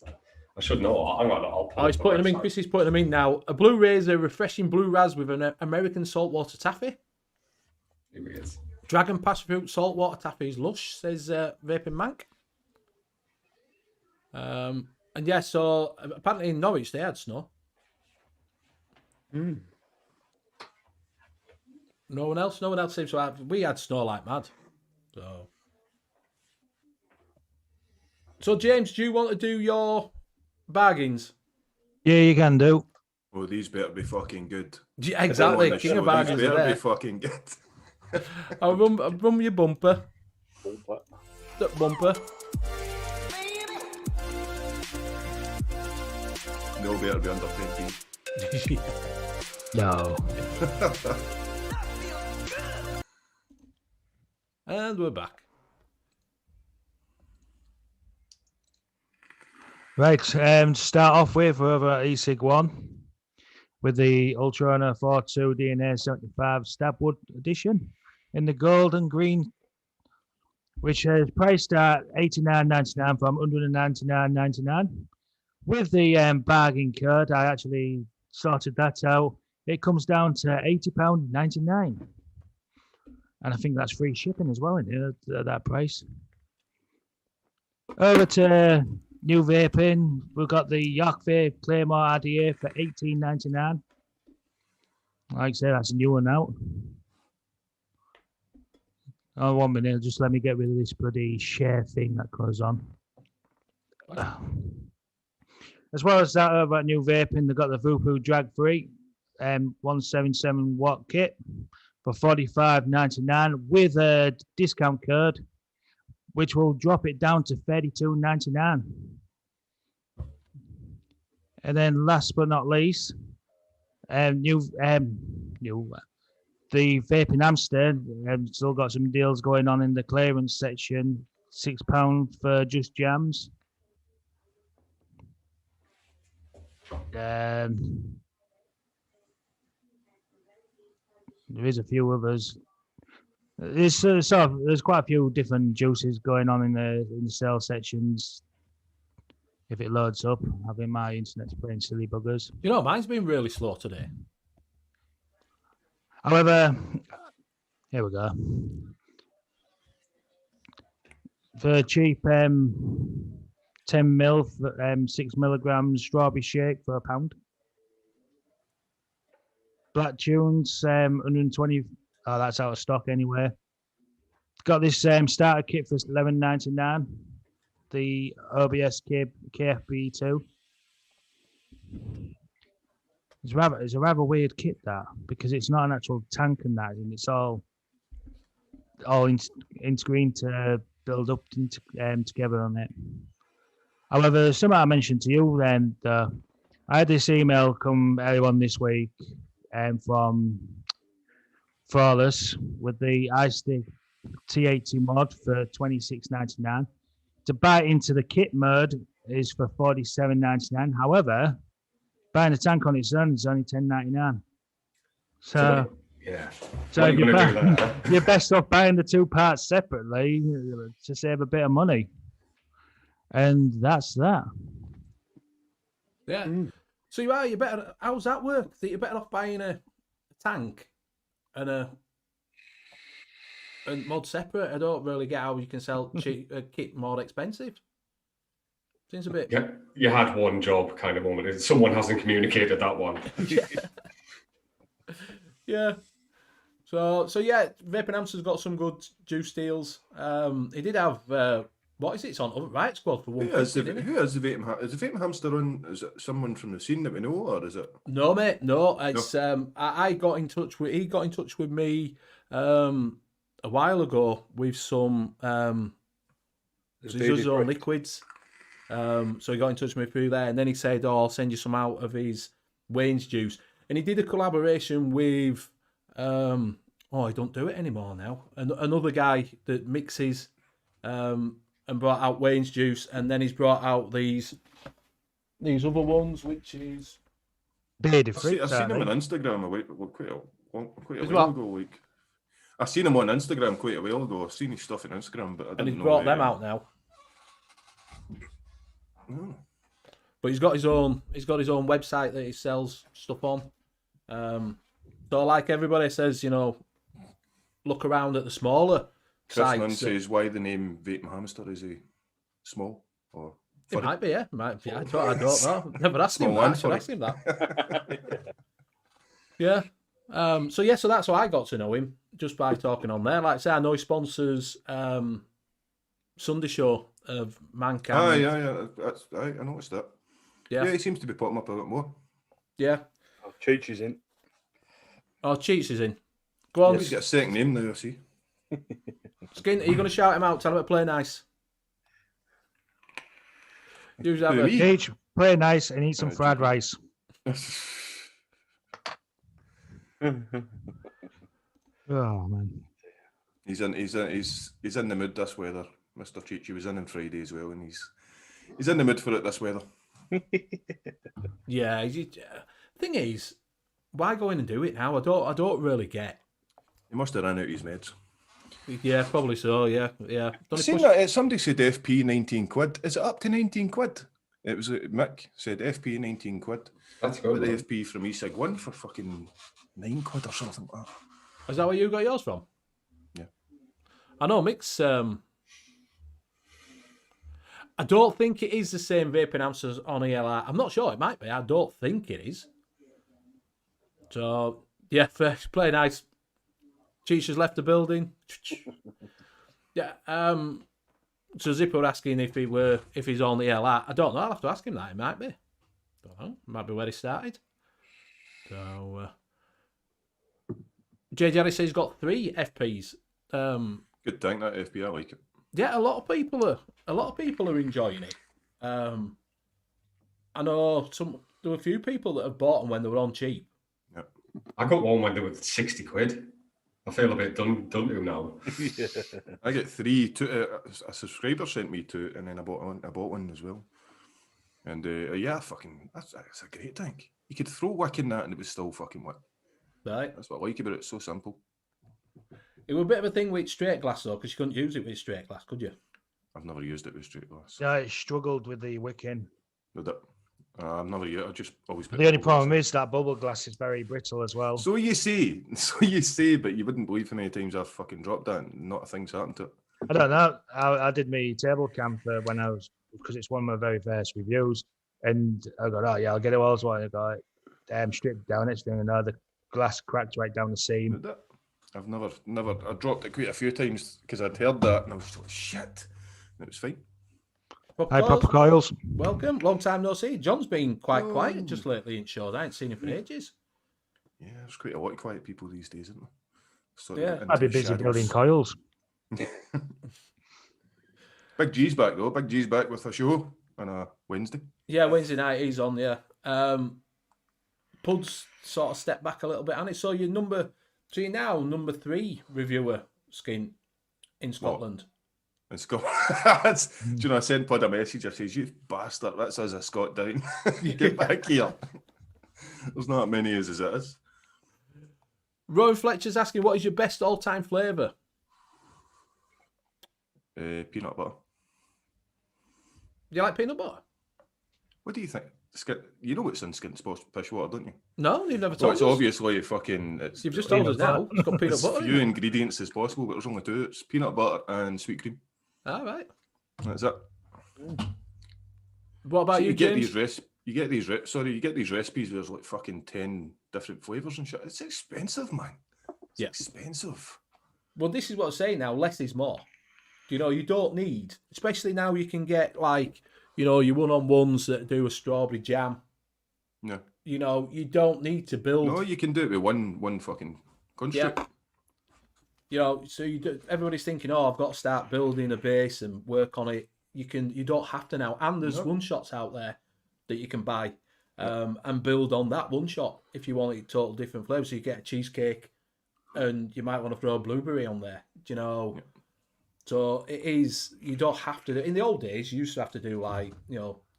[SPEAKER 6] I should know. Hang on,
[SPEAKER 4] he's putting them in. Chris is putting them in now. A blue razor, refreshing blue ras with an American saltwater taffy.
[SPEAKER 6] Here he is.
[SPEAKER 4] Dragon pass fruit saltwater taffy is lush, says Vaping Mank. And yeah, so apparently in Norwich they had snow. No one else seems to have. We had snow like mad. So James, do you want to do your bargains?
[SPEAKER 5] Yeah, you can do.
[SPEAKER 8] Oh, these better be fucking good.
[SPEAKER 4] Yeah, exactly. King of bargains
[SPEAKER 8] These
[SPEAKER 4] are
[SPEAKER 8] better
[SPEAKER 4] there.
[SPEAKER 8] be fucking good.
[SPEAKER 4] I'll run your bumper. Bumper.
[SPEAKER 8] No better be under 20.
[SPEAKER 5] No.
[SPEAKER 4] And we're back.
[SPEAKER 5] Right, to start off with, we're over at eSig 1 with the Ultrona 42 DNA 75 Stabwood edition in the gold and green, which is priced at $89.99 from $199.99. With the bargain code, I actually sorted that out. It comes down to £80.99. And I think that's free shipping as well, isn't it, at that price. Over to new vaping, we've got the York Vape Claymore RDA for $18.99. Like I say, that's a new one out. Oh, 1 minute, just let me get rid of this bloody share thing that goes on. As well as that, over at new vaping, they've got the Vupu Drag Free 177 watt kit for $45.99 with a discount code, which will drop it down to $32.99. And then last but not least, the Vaping Amsterdam still got some deals going on in the clearance section. £6 for just jams. There is a few others. There's quite a few different juices going on in the sale sections. If it loads up, I think my internet's playing silly buggers.
[SPEAKER 4] You know, mine's been really slow today.
[SPEAKER 5] However, here we go. For cheap 10ml, 6 milligrams strawberry shake for £1. Black Tunes, 120. Oh, that's out of stock anyway. Got this starter kit for $11.99. The OBS KFB2. It's a rather weird kit, that, because it's not an actual tank and that, and it's all integrated to build up together on it. However, something I mentioned to you then, I had this email come earlier on this week from Flawless with the iStick T80 mod for $26.99. To buy into the kit mode is for $47.99. However, buying a tank on its own is only $10.99. So you're best off buying the 2 parts separately to save a bit of money. And that's that.
[SPEAKER 4] Yeah. So you're better. How's that work? That you're better off buying a tank and a and mod separate. I don't really get how you can sell cheap kit more expensive. Seems a bit.
[SPEAKER 6] Yeah, you had one job kind of moment. Someone hasn't communicated that one.
[SPEAKER 4] Yeah. So yeah, Vaping Hamster's got some good juice deals. He did have what is it? It's on Right Squad for
[SPEAKER 8] Who is
[SPEAKER 4] 150.
[SPEAKER 8] the,
[SPEAKER 4] Didn't he?
[SPEAKER 8] who is the Vaping Is the Vaping Hamster on? Is it someone from the scene that we know, or is it?
[SPEAKER 4] No, mate, no. It's I got in touch with. He got in touch with me a while ago with some. So he does his own liquids. So he got in touch with me through there, and then he said, "Oh, I'll send you some out of his Wayne's juice." And he did a collaboration with. I don't do it anymore now. Another guy that mixes, and brought out Wayne's juice, and then he's brought out these other ones, which is.
[SPEAKER 5] Bearded
[SPEAKER 8] I've
[SPEAKER 5] fruit.
[SPEAKER 8] seen him on Instagram quite a
[SPEAKER 4] Is
[SPEAKER 8] while
[SPEAKER 4] what?
[SPEAKER 8] ago. Like, I seen him on Instagram quite a while ago. I've seen his stuff on Instagram, but I didn't
[SPEAKER 4] And he's
[SPEAKER 8] know.
[SPEAKER 4] brought them out now.
[SPEAKER 8] Oh.
[SPEAKER 4] But he's got his own. He's got his own website that he sells stuff on. So like everybody says, look around at the smaller
[SPEAKER 8] Chris Nunn
[SPEAKER 4] sites.
[SPEAKER 8] says, why the name Vaping Hamster? Is he small or?
[SPEAKER 4] It
[SPEAKER 8] furry?
[SPEAKER 4] might be, yeah. It might be. I don't know. Never asked him
[SPEAKER 8] Small
[SPEAKER 4] that. I
[SPEAKER 8] and
[SPEAKER 4] should
[SPEAKER 8] furry.
[SPEAKER 4] ask him that. Yeah. So that's how I got to know him, just by talking on there. Like I say, I know he sponsors Sunday Show of Mankind.
[SPEAKER 8] Ah, yeah. I noticed that.
[SPEAKER 4] Yeah.
[SPEAKER 8] Yeah, he seems to be popping up a bit more.
[SPEAKER 4] Yeah.
[SPEAKER 7] Oh, Cheech is in.
[SPEAKER 4] Oh, Cheats is in. Go on,
[SPEAKER 8] He's got a second name now, I see.
[SPEAKER 4] Skin. Are you going to shout him out? Tell him to play nice. Usually have
[SPEAKER 8] Who,
[SPEAKER 4] a...
[SPEAKER 8] me?
[SPEAKER 5] Gage, play nice and eat some fried rice. Oh man.
[SPEAKER 8] He's in the mood this weather. Mr. Cheech, he was in on Friday as well, and he's in the mood for it this weather.
[SPEAKER 4] Yeah. Thing is, why go in and do it now? I don't really get.
[SPEAKER 8] He must have ran out his meds.
[SPEAKER 4] Yeah, probably so. Yeah.
[SPEAKER 8] I've seen that somebody said FP 19 quid. Is it up to 19 quid? It was Mick said FP 19 quid.
[SPEAKER 6] That's
[SPEAKER 8] Got
[SPEAKER 6] good.
[SPEAKER 8] the
[SPEAKER 6] man.
[SPEAKER 8] FP from eSig 1 for fucking 9 quid or something like that.
[SPEAKER 4] Is that where you got yours from?
[SPEAKER 8] Yeah.
[SPEAKER 4] I know, Mick's. I don't think it is the same vaping amps on ELI. I'm not sure. It might be. I don't think it is. So yeah, first play nice. Cheech has left the building. Yeah. So Zipper asking if he's on the ELI. I don't know. I'll have to ask him that. It might be. Don't know. Might be where he started. So. Jay Jerry says he's got 3 FPs.
[SPEAKER 8] Good thing that FP, I like it.
[SPEAKER 4] Yeah, a lot of people are enjoying it. I know there were a few people that have bought them when they were on cheap.
[SPEAKER 8] Yeah.
[SPEAKER 6] I got one when they were 60 quid. I feel a bit done to now.
[SPEAKER 8] I get 3. A subscriber sent me 2, and then I bought one as well. And yeah, that's a great thing. You could throw wick in that, and it was still fucking wick.
[SPEAKER 4] Right.
[SPEAKER 8] That's what I like about it. It's so simple.
[SPEAKER 4] It was a bit of a thing with straight glass though, because you couldn't use it with straight glass, could you?
[SPEAKER 8] I've never used it with straight glass.
[SPEAKER 5] Yeah, I struggled with the wicking.
[SPEAKER 8] Did it? I've never used it. I just always.
[SPEAKER 5] The only problem is that bubble glass is very brittle as well.
[SPEAKER 8] So you say, but you wouldn't believe how many times I've fucking dropped that and not a thing's happened to it.
[SPEAKER 5] I don't know. I did my table camp when I was, because it's one of my very first reviews, and I go, oh yeah, I'll get it. Well, I go, damn, stripped down. Next thing, the glass cracked right down the seam.
[SPEAKER 8] Did it? I've never. I dropped it quite a few times because I'd heard that and I was like, shit. And it was fine.
[SPEAKER 5] Hi, Proper Coils.
[SPEAKER 4] Welcome. Long time no see. John's been quite quiet just lately in shows. I ain't seen him for ages.
[SPEAKER 8] Yeah, there's quite a lot of quiet people these days, isn't there? Sort
[SPEAKER 4] Yeah.
[SPEAKER 8] of into
[SPEAKER 5] I'd be
[SPEAKER 8] the
[SPEAKER 5] busy
[SPEAKER 8] shadows.
[SPEAKER 5] building coils.
[SPEAKER 8] Big G's back though. Big G's back with a show on a Wednesday.
[SPEAKER 4] Yeah, Wednesday night he's on. Yeah. Pud's sort of stepped back a little bit, and so you're now number 3 reviewer skin in Scotland.
[SPEAKER 8] And Scott, do you know, I sent Pud a message. I says, "You bastard, that's us a Scott down. Get back here." There's not many as it is.
[SPEAKER 4] Rowan Fletcher's asking, what is your best all-time flavour?
[SPEAKER 8] Peanut butter.
[SPEAKER 4] Do you like peanut butter?
[SPEAKER 8] What do you think? You know what's in skin pish water, don't you?
[SPEAKER 4] No, you've never
[SPEAKER 8] So
[SPEAKER 4] told
[SPEAKER 8] it's
[SPEAKER 4] us.
[SPEAKER 8] obviously fucking.
[SPEAKER 4] You've just told us now. It's got peanut
[SPEAKER 8] as
[SPEAKER 4] butter.
[SPEAKER 8] few
[SPEAKER 4] in it.
[SPEAKER 8] ingredients as possible, but there's only two. It's peanut butter and sweet cream.
[SPEAKER 4] All right.
[SPEAKER 8] That's it.
[SPEAKER 4] What about
[SPEAKER 8] So
[SPEAKER 4] you,
[SPEAKER 8] you get
[SPEAKER 4] James?
[SPEAKER 8] you get these recipes. There's like fucking 10 different flavors and shit. It's expensive, man. It's expensive.
[SPEAKER 4] Well, this is what I'm saying now. Less is more. You know, you don't need, especially now you can get like, you know, your one-on-ones that do a strawberry jam.
[SPEAKER 8] No.
[SPEAKER 4] You know, you don't need to build.
[SPEAKER 8] No, you can do it with one fucking construct.
[SPEAKER 4] Yeah. You know, so everybody's thinking, oh, I've got to start building a base and work on it. You don't have to now. And there's one shots out there that you can buy and build on that one shot if you want it total different flavors. So you get a cheesecake and you might want to throw a blueberry on there. Do you know? Yeah. So it is, you don't have to do, in the old days, you used to have to do like,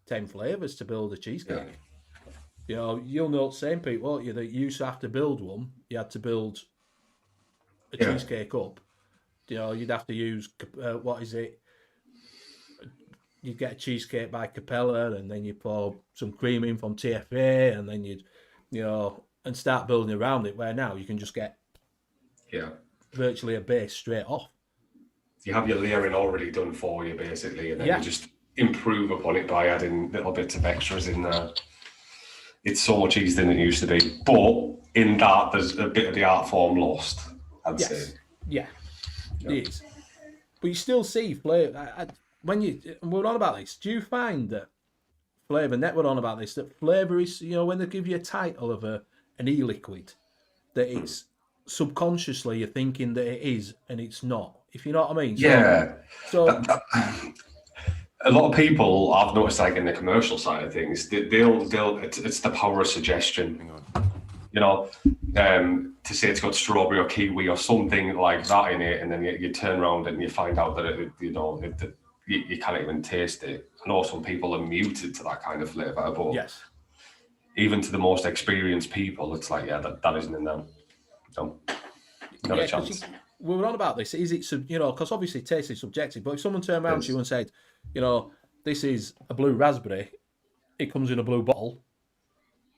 [SPEAKER 4] 10 flavors to build a cheesecake. Yeah. You know, you'll know the same people, won't you, that you used to have to build one. You had to build a cheesecake up. You know, you'd have to use, you'd get a cheesecake by Capella, and then you pour some cream in from TFA, and then you'd, and start building around it, where now you can just get virtually a base straight off.
[SPEAKER 6] You have your layering already done for you, basically, and then you just improve upon it by adding little bits of extras in there. It's so much easier than it used to be. But in that, there's a bit of the art form lost, I'd say.
[SPEAKER 4] Yeah, it is. But you still see flavour. We're on about this, do you find that flavour, Net were on about this, that flavour is, when they give you a title of an e-liquid, that it's subconsciously you're thinking that it is and it's not, if you know what I mean? So
[SPEAKER 6] a lot of people, I've noticed, like in the commercial side of things, it's the power of suggestion. To say it's got strawberry or kiwi or something like that in it, and then you turn around and you find out that you can't even taste it. I know some people are muted to that kind of flavour, but even to the most experienced people, it's like, that isn't in them. No, not a chance.
[SPEAKER 4] We were on about this. Is it, because obviously taste is subjective, but if someone turned around to you and said, this is a blue raspberry, it comes in a blue bottle,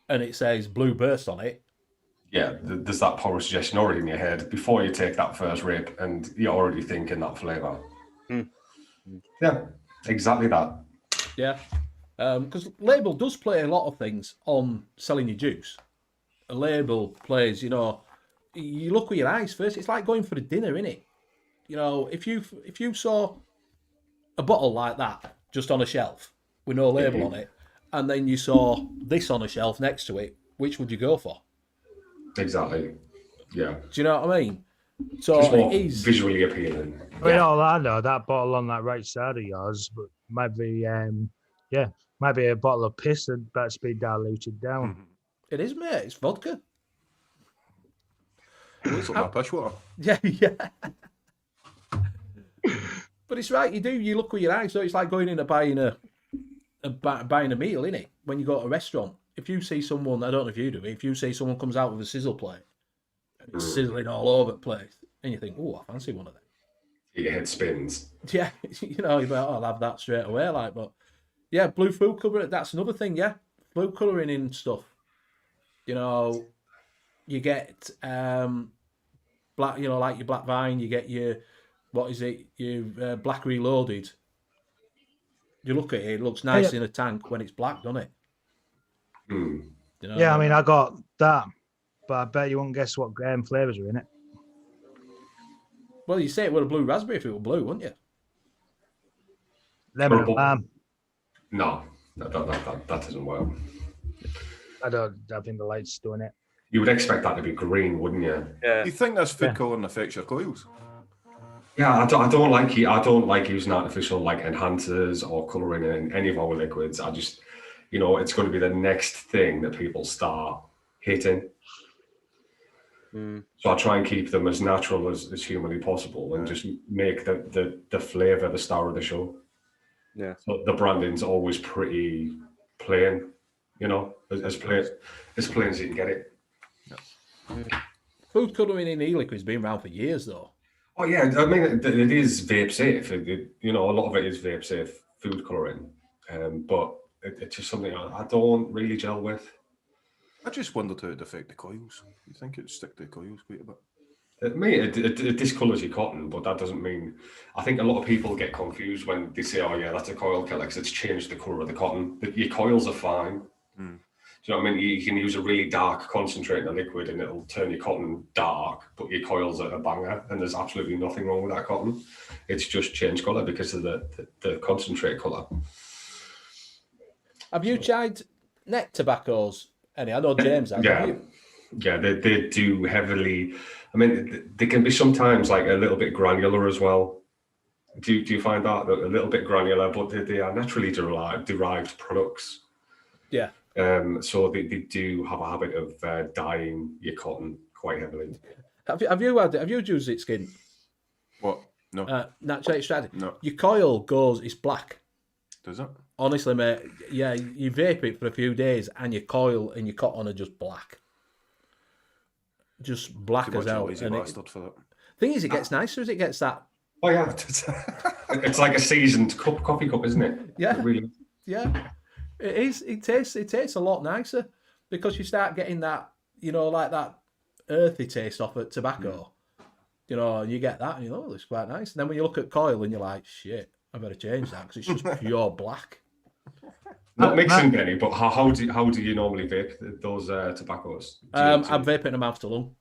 [SPEAKER 4] and it says blue burst on it.
[SPEAKER 6] Yeah, there's that power of suggestion already in your head before you take that first rip, and you're already thinking that flavour. Yeah, exactly that.
[SPEAKER 4] Yeah, because label does play a lot of things on selling your juice. A label plays, you look with your eyes first. It's like going for a dinner, innit? If you saw a bottle like that just on a shelf with no label on it, and then you saw this on a shelf next to it, which would you go for?
[SPEAKER 6] Exactly. Yeah.
[SPEAKER 4] Do you know what I mean? So
[SPEAKER 6] it
[SPEAKER 4] is
[SPEAKER 6] visually appealing.
[SPEAKER 5] I mean, all I know, that bottle on that right side of yours, but might be a bottle of piss that's been diluted down.
[SPEAKER 4] It is, mate. It's vodka.
[SPEAKER 8] It's like my pish water.
[SPEAKER 4] Yeah. But it's right. You look with your eyes. So it's like going in and buying a meal, innit? When you go to a restaurant, if you see someone, I don't know if you do, if you see someone comes out with a sizzle plate, and it's sizzling all over the place, and you think, oh, I fancy one of them.
[SPEAKER 6] Your head spins.
[SPEAKER 4] Yeah, you're like, oh, I'll have that straight away. But yeah, blue food coloring, that's another thing. Yeah, food coloring in stuff. You get black, like your black vine. You get your your black reloaded. You look at it; it looks nice in a tank when it's black, doesn't it?
[SPEAKER 5] Yeah, I mean, I got that, but I bet you won't guess what flavours are in it.
[SPEAKER 4] Well, you say it with a blue raspberry if it were blue, wouldn't you?
[SPEAKER 5] Lemon and palm.
[SPEAKER 6] No, that doesn't work.
[SPEAKER 5] I think the light's doing it.
[SPEAKER 6] You would expect that to be green, wouldn't you?
[SPEAKER 7] Yeah.
[SPEAKER 8] You think this food colouring affects your coils?
[SPEAKER 6] Yeah, I don't like using artificial like enhancers or colouring in any of our liquids. I just, it's going to be the next thing that people start hitting. So I try and keep them as natural as humanly possible, and just make the flavour the star of the show.
[SPEAKER 7] Yeah. So
[SPEAKER 6] the branding's always pretty plain, as plain as you can get it.
[SPEAKER 4] Food colouring in e-liquid's been around for years, though.
[SPEAKER 6] Oh yeah, I mean it is vape safe. A lot of it is vape safe food colouring, but it's just something I don't really gel with.
[SPEAKER 8] I just wondered how it'd affect the coils. You think it'd stick to the coils quite a bit?
[SPEAKER 6] It discolours your cotton, but that doesn't mean. I think a lot of people get confused when they say, "Oh yeah, that's a coil killer," because it's changed the colour of the cotton. But your coils are fine.
[SPEAKER 8] Mm.
[SPEAKER 6] Do you know what I mean? You can use a really dark concentrate in a liquid, and it'll turn your cotton dark, but your coils are a banger, and there's absolutely nothing wrong with that cotton. It's just changed colour because of the concentrate colour.
[SPEAKER 4] Have you tried neck tobaccos? Any? I know James has.
[SPEAKER 6] Yeah.
[SPEAKER 4] Have you?
[SPEAKER 6] Yeah, they do heavily. I mean, they can be sometimes like a little bit granular as well. Do you find that a little bit granular? But they are naturally derived products.
[SPEAKER 4] Yeah.
[SPEAKER 6] So they do have a habit of dyeing your cotton quite heavily.
[SPEAKER 4] Have you used it, Skin?
[SPEAKER 8] What? No.
[SPEAKER 4] Natural extracted.
[SPEAKER 8] No.
[SPEAKER 4] Your coil it's black.
[SPEAKER 8] Does it?
[SPEAKER 4] Honestly, mate. Yeah, you vape it for a few days, and your coil and your cotton are just black. Just black
[SPEAKER 8] Too
[SPEAKER 4] as
[SPEAKER 8] much
[SPEAKER 4] hell.
[SPEAKER 8] lazy bastard for that.
[SPEAKER 4] Thing is, it gets nicer as it gets that.
[SPEAKER 6] Oh yeah, it's like a seasoned coffee cup, isn't it?
[SPEAKER 4] Yeah.
[SPEAKER 6] It really.
[SPEAKER 4] Yeah, it is. It tastes a lot nicer because you start getting that, like that earthy taste off of tobacco. And you get that, and it's quite nice. And then when you look at coil, and you're like, shit, I better change that because it's just pure black.
[SPEAKER 6] Not mixing, Benny, but how do you normally vape those tobaccos?
[SPEAKER 4] I'm vaping in a mouth to lung.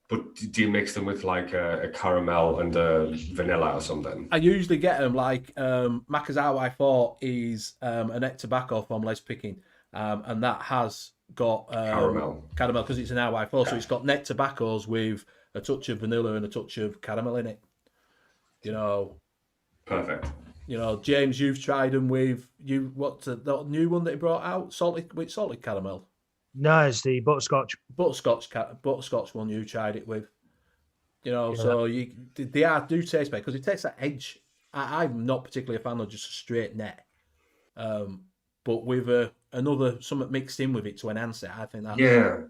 [SPEAKER 6] But do you mix them with like a caramel and a vanilla or something?
[SPEAKER 4] I usually get them like Makazawa 4 is a net tobacco from Les Picking, and that has got caramel because it's an RY4, so it's got net tobaccos with a touch of vanilla and a touch of caramel in it.
[SPEAKER 6] Perfect.
[SPEAKER 4] James, you've tried them with what's the new one that he brought out? Salted caramel.
[SPEAKER 5] No, it's the butterscotch.
[SPEAKER 4] Butterscotch one you tried it with. So they do taste better because it takes that edge. I'm not particularly a fan of just a straight net, but with something mixed in with it to enhance it, I think that
[SPEAKER 6] a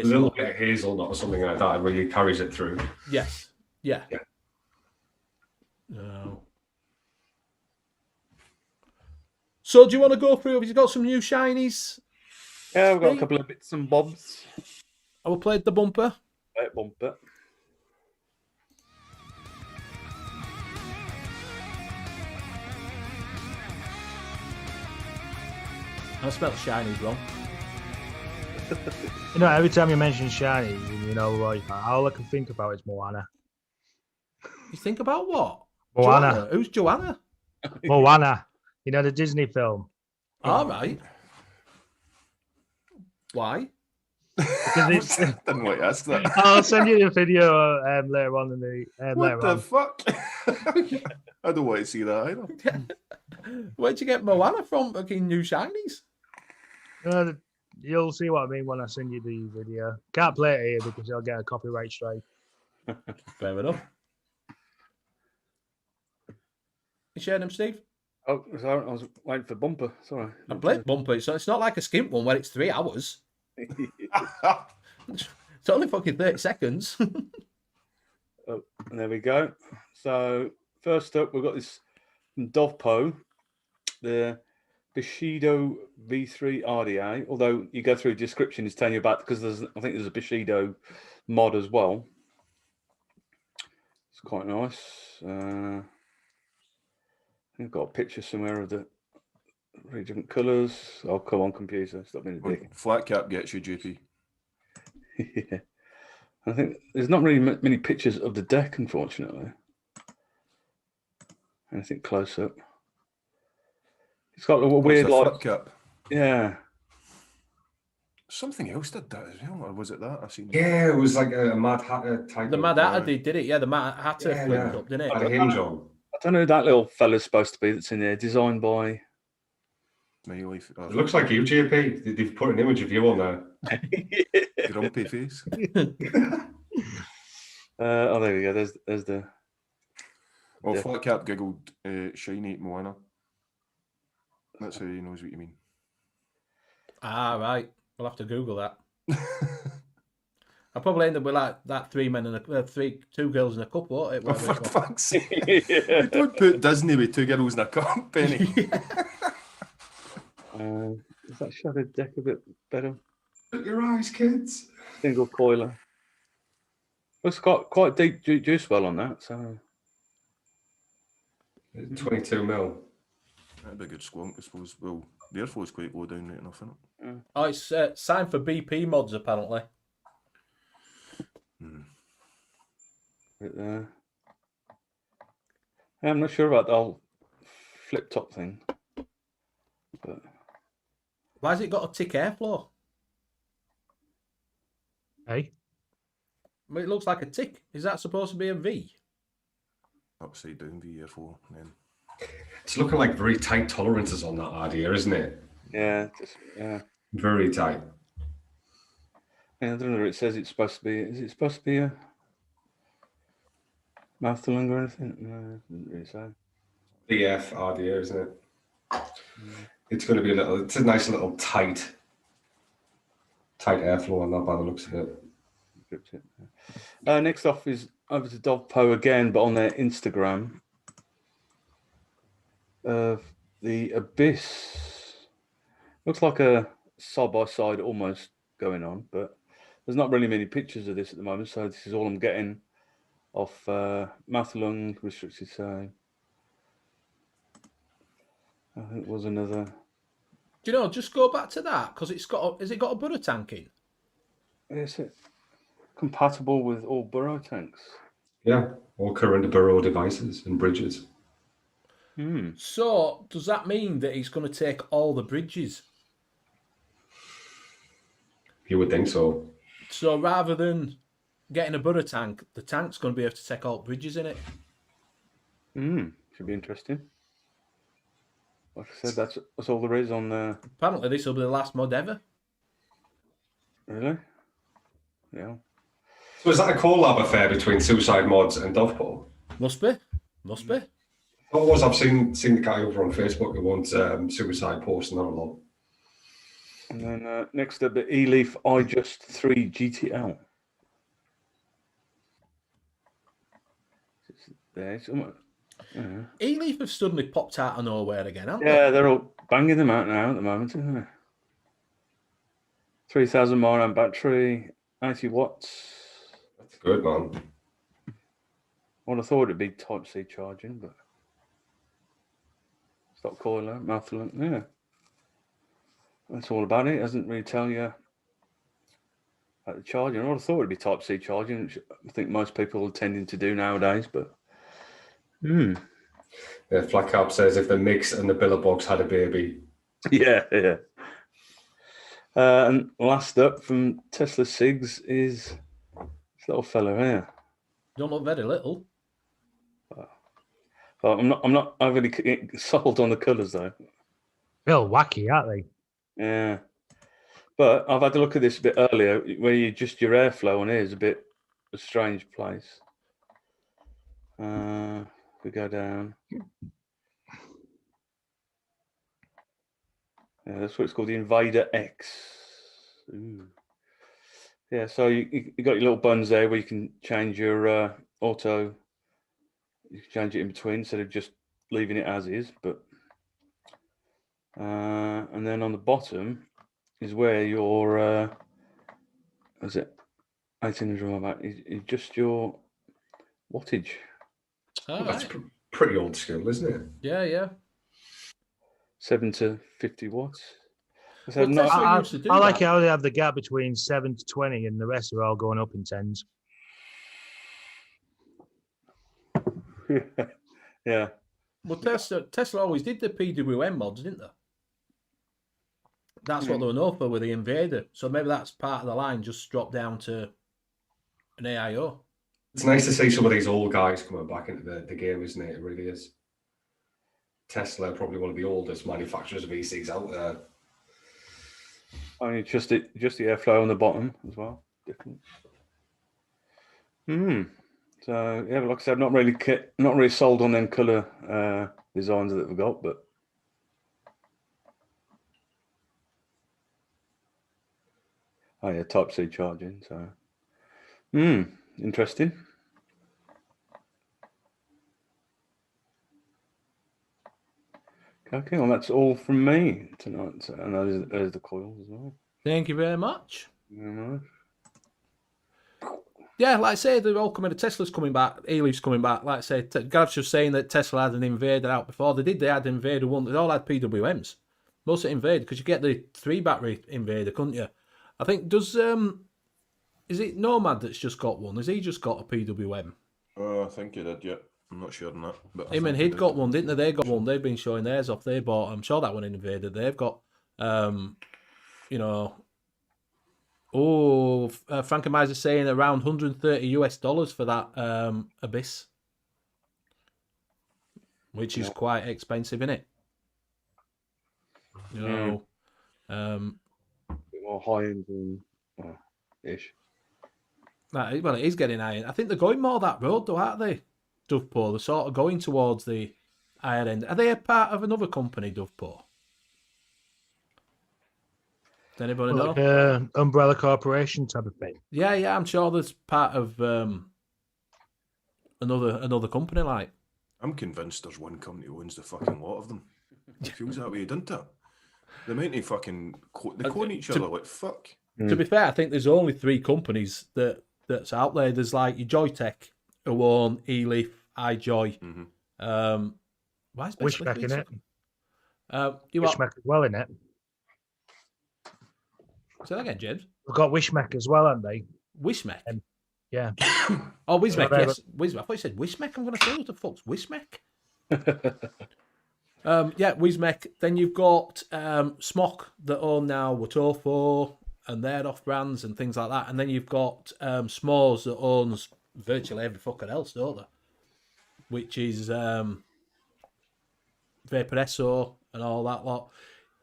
[SPEAKER 6] little bit of hazelnut or something like that really carries it through.
[SPEAKER 4] Yes. Yeah. No. So do you want to go through? Have you got some new shinies?
[SPEAKER 7] Yeah, we've got a couple of bits and bobs.
[SPEAKER 4] I will play the bumper.
[SPEAKER 7] Bumper.
[SPEAKER 4] I smell shinies wrong.
[SPEAKER 5] Every time you mention shinies, all I can think about is Moana.
[SPEAKER 4] You think about what?
[SPEAKER 5] Moana.
[SPEAKER 4] Joanna? Who's Joanna?
[SPEAKER 5] Moana. The Disney film.
[SPEAKER 4] All right. Why?
[SPEAKER 5] Because
[SPEAKER 8] I didn't want to ask that.
[SPEAKER 5] I'll send you the video later on in the
[SPEAKER 8] what the fuck? I don't want to see that either.
[SPEAKER 4] Where'd you get Moana from? Fucking new shinies.
[SPEAKER 5] You'll see what I mean when I send you the video. Can't play it here because I'll get a copyright strike.
[SPEAKER 4] Fair enough. You sharing them, Steve?
[SPEAKER 7] Oh, sorry, I was waiting for bumper. Sorry.
[SPEAKER 4] I played bumper, so it's not like a skimp one where it's 3 hours. It's only fucking 30 seconds.
[SPEAKER 7] Oh, and there we go. So first up, we've got this from Dovpo, the Bushido V3 RDA. Although you go through the description, it's telling you about because I think there's a Bushido mod as well. It's quite nice. I've got a picture somewhere of the really different colours. Oh, come on, computer. Stop being a dick.
[SPEAKER 8] Flat cap gets you, JP.
[SPEAKER 7] Yeah. I think there's not really many pictures of the deck, unfortunately. Anything close up. It's got a weird
[SPEAKER 8] flat cap.
[SPEAKER 7] Yeah.
[SPEAKER 8] Something else did that as well, or was it that? I seen it.
[SPEAKER 6] Yeah, it was like a Mad Hatter type.
[SPEAKER 4] The Mad Hatter did it. Yeah, the Mad Hatter flipped up, didn't it?
[SPEAKER 6] Had a hinge on.
[SPEAKER 7] I don't know who that little fella's supposed to be that's in there. Designed by...
[SPEAKER 6] It looks like you, JP. They've put an image of you on there.
[SPEAKER 8] Grumpy face.
[SPEAKER 7] Oh, there we go. There's the...
[SPEAKER 8] Well, Flat Cap giggled shiny Moana. That's how he knows what you mean.
[SPEAKER 4] Ah, right. We'll have to Google that. I'll probably end up with like that 3 men and two girls in a cup, won't it?
[SPEAKER 8] Oh, for fuck's sake. You don't put Disney with 2 girls in a cup, Penny.
[SPEAKER 7] Is that shadow deck a bit better?
[SPEAKER 6] Shut your eyes, kids.
[SPEAKER 7] Single coiler. It's got quite deep juice well on that. So
[SPEAKER 6] 22 mil.
[SPEAKER 8] That'd be a good squonk, I suppose. Well, the airflow's quite low down right enough, isn't it?
[SPEAKER 4] Oh, it's signed for BP mods apparently.
[SPEAKER 7] But, I'm not sure about the whole flip top thing. But
[SPEAKER 4] Why has it got a tick airflow?
[SPEAKER 5] Hey,
[SPEAKER 4] Well, it looks like a tick. Is that supposed to be a V?
[SPEAKER 8] Upside down V airflow, and then
[SPEAKER 6] It's looking like very tight tolerances on that RDA, isn't it?
[SPEAKER 7] yeah,
[SPEAKER 6] Very tight.
[SPEAKER 7] Yeah, I don't know if it says it's supposed to be. Is it supposed to be a mouth to lung or anything? No, it doesn't really say.
[SPEAKER 6] BF RDA, isn't it? It's going to be it's a nice little tight airflow on that by the looks of it.
[SPEAKER 7] Next off is over to Dovpo again, but on their Instagram. The N.U.V.S. looks like a side by side almost going on, but there's not really many pictures of this at the moment, so this is all I'm getting off mouth lung restricted. So I think it was another.
[SPEAKER 4] Do you know? Just go back to that because it's got. Has it got a butter tank in?
[SPEAKER 7] Is it compatible with all burrow tanks?
[SPEAKER 6] Yeah, all current burrow devices and bridges.
[SPEAKER 4] So does that mean that it's going to take all the bridges?
[SPEAKER 6] You would think so.
[SPEAKER 4] So rather than getting a butter tank, the tank's going to be able to take all bridges in it.
[SPEAKER 7] Should be interesting. Like I said, that's all there is on there.
[SPEAKER 4] Apparently, this will be the last mod ever.
[SPEAKER 7] Really? Yeah.
[SPEAKER 6] So is that a collab affair between Suicide Mods and Dovpo?
[SPEAKER 4] Must be. Must be.
[SPEAKER 6] What was I've seen the guy over on Facebook who wants Suicide posting that a lot.
[SPEAKER 7] And then next up, the E-Leaf iJust 3 GTL. There's
[SPEAKER 4] E-Leaf have suddenly popped out of nowhere again, haven't
[SPEAKER 7] yeah, they're all banging them out now at the moment, isn't they? 3,000 mAh battery, 80 watts.
[SPEAKER 6] That's good, man.
[SPEAKER 7] Well, I thought it'd be Type-C charging, but stop coiler, mouth to lung. Yeah, that's all about it. It doesn't really tell you about the charging. I would have thought it'd be Type-C charging, which I think most people are tending to do nowadays. But
[SPEAKER 6] Yeah, Flat Cap says if the Mix and the Billabong had a baby.
[SPEAKER 7] yeah. And last up from Tesla Sigs is this little fella here.
[SPEAKER 4] Don't look very little.
[SPEAKER 7] Well, I'm not overly sold on the colours though.
[SPEAKER 5] real wacky, aren't they?
[SPEAKER 7] Yeah, but I've had a look at this a bit earlier, where your airflow on here is a bit a strange place. We go down. Yeah, that's what it's called, the Invader X. Ooh. Yeah, so you got your little buttons there where you can change your auto. You can change it in between instead of just leaving it as is. But and then on the bottom is where your is it 1800 is just your wattage.
[SPEAKER 4] Oh,
[SPEAKER 6] That's
[SPEAKER 4] right.
[SPEAKER 6] pretty old school, isn't it?
[SPEAKER 4] Yeah.
[SPEAKER 7] 7 to 50 watts.
[SPEAKER 4] Well, Tesla used to do
[SPEAKER 5] I like
[SPEAKER 4] that.
[SPEAKER 5] how they have the gap between 7 to 20 and the rest are all going up in tens.
[SPEAKER 7] Yeah.
[SPEAKER 4] Well, Tesla always did the PWM mods, didn't they? That's what they were known for with the Invader. So maybe that's part of the line, just dropped down to an AIO.
[SPEAKER 6] It's nice to see some of these old guys coming back into the game, isn't it? It really is. Tesla, probably one of the oldest manufacturers of ECs out there.
[SPEAKER 7] Only just the airflow on the bottom as well. Different. So yeah, but like I said, not really sold on them colour designs that we've got, but oh yeah, Type-C charging. So interesting. Okay, well, that's all from me tonight. And there's the coils as well.
[SPEAKER 4] Thank you very much.
[SPEAKER 7] Very much.
[SPEAKER 4] Yeah, like I say, they're all coming. Tesla's coming back. E-Leaf's coming back. Like I say, Gav's just saying that Tesla had an Invader out before. They had Invader 1. They all had PWMs. Most of Invader, because you get the 3 battery Invader, couldn't you? I think, is it Nomad that's just got one? Has he just got a PWM?
[SPEAKER 8] I think he did, yeah. I'm not sure on that. But
[SPEAKER 4] Him and he'd got one, didn't they? They got one. They've been showing theirs off. They bought, I'm sure that one Invader. They've got, Frank and Miser's saying around $130 for that Abyss, which is quite expensive, isn't it?
[SPEAKER 7] Bit more high end than ish.
[SPEAKER 4] Well, it is getting high end. I think they're going more that road, though, aren't they? Dovepo, they're sort of going towards the higher end. Are they a part of another company, Dovepo? Does anybody know?
[SPEAKER 5] Like Umbrella Corporation type of thing.
[SPEAKER 4] Yeah, I'm sure there's part of another company, like.
[SPEAKER 8] I'm convinced there's one company who owns the fucking lot of them. It feels that way, doesn't it? The amount of fucking they clone each other like fuck.
[SPEAKER 4] To be fair, I think there's only 3 companies that's out there. There's like your Joytech, who own E-Leaf, iJoy.
[SPEAKER 8] Mm-hmm.
[SPEAKER 4] Why is
[SPEAKER 5] Wishmack in it?
[SPEAKER 4] Wishmack
[SPEAKER 5] as well in it.
[SPEAKER 4] Say that again, James.
[SPEAKER 5] We've got Wishmack as well, haven't they?
[SPEAKER 4] Wishmack?
[SPEAKER 5] Yeah.
[SPEAKER 4] Oh, Wishmack,
[SPEAKER 5] So
[SPEAKER 4] yes. I thought you said Wishmack. I'm going to say, what the fuck's Wishmack? Yeah, Wishmack. Then you've got Smock that own now Watofo and their off brands and things like that. And then you've got S'mores that owns virtually every fucker else, don't they? Which is Vaporesso and all that lot.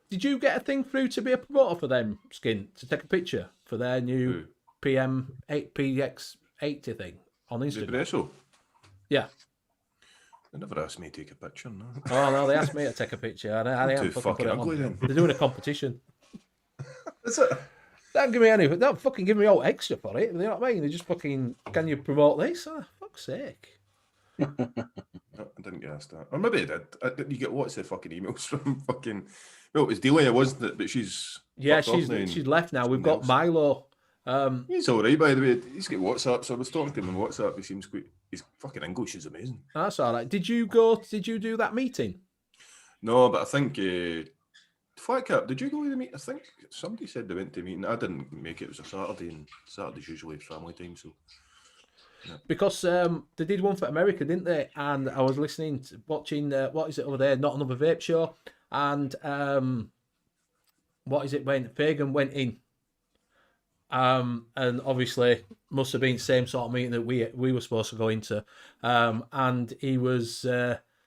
[SPEAKER 4] Did you get a thing through to be a promoter for them, Skin, to take a picture for their new PX80 thing on Instagram?
[SPEAKER 8] Vaporesso?
[SPEAKER 4] Yeah.
[SPEAKER 8] They never asked me to take a picture, no.
[SPEAKER 4] Oh, no, they asked me to take a picture. I
[SPEAKER 8] Too fucking ugly, then.
[SPEAKER 4] They're doing a competition.
[SPEAKER 8] Is it?
[SPEAKER 4] Don't give me any. Don't fucking give me all extra for it. You know what I mean? They just fucking, can you promote this? Oh, fuck's sake.
[SPEAKER 8] No, I didn't get asked that. Or maybe I did. You get lots of fucking emails from fucking... Well, it was Delia, wasn't it? But she's...
[SPEAKER 4] Yeah, she's left now. We've got Milo.
[SPEAKER 8] He's all right, by the way. He's got WhatsApp, so I was talking to him on WhatsApp. He seems quite... His fucking English is amazing.
[SPEAKER 4] That's all right. Did you do that meeting?
[SPEAKER 8] No, but I think... Flat Cap, did you go to the meeting? I think somebody said they went to a meeting. I didn't make it. It was a Saturday, and Saturday's usually family time, so... Yeah.
[SPEAKER 4] Because they did one for America, didn't they? And I was watching, what is it over there? Not Another Vape Show. And what is it when Fagan went in? And obviously must have been the same sort of meeting that we were supposed to go into. And he was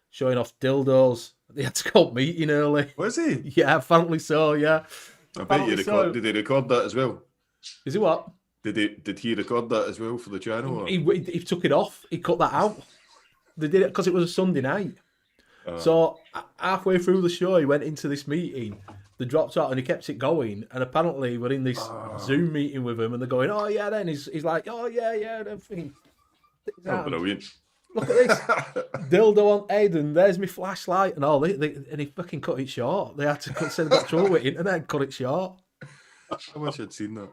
[SPEAKER 4] showing off dildos. They had to go meeting early.
[SPEAKER 8] Was he?
[SPEAKER 4] Yeah, apparently so, yeah.
[SPEAKER 8] I bet you record. Did they record that as well?
[SPEAKER 4] Is it what?
[SPEAKER 8] Did he record that as well for the channel? Or?
[SPEAKER 4] He took it off. He cut that out. They did it because it was a Sunday night. So halfway through the show, he went into this meeting. They dropped out and he kept it going. And apparently, we're in this Zoom meeting with him, and they're going, "Oh yeah." Then he's like, "Oh yeah." And everything.
[SPEAKER 8] Oh, brilliant!
[SPEAKER 4] Look at this dildo on head, and there's my flashlight and all. And he fucking cut it short. They had to send back to the internet and cut it short.
[SPEAKER 8] I wish I'd seen that.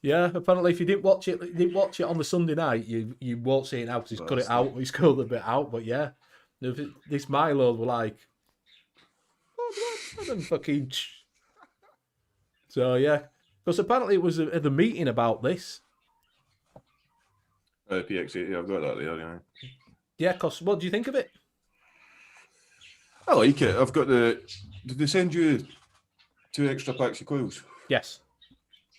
[SPEAKER 4] Yeah, apparently, if you didn't watch it on the Sunday night, you won't see it now because he's cut it out. He's cut a bit out, but yeah, this Milo were like, oh, fucking. So yeah, because apparently it was at the meeting about this.
[SPEAKER 8] PX80, I've got that there. Yeah.
[SPEAKER 4] Yeah, because what do you think of it?
[SPEAKER 8] I like it. I've got the. Did they send you 2 extra packs of coils?
[SPEAKER 4] Yes.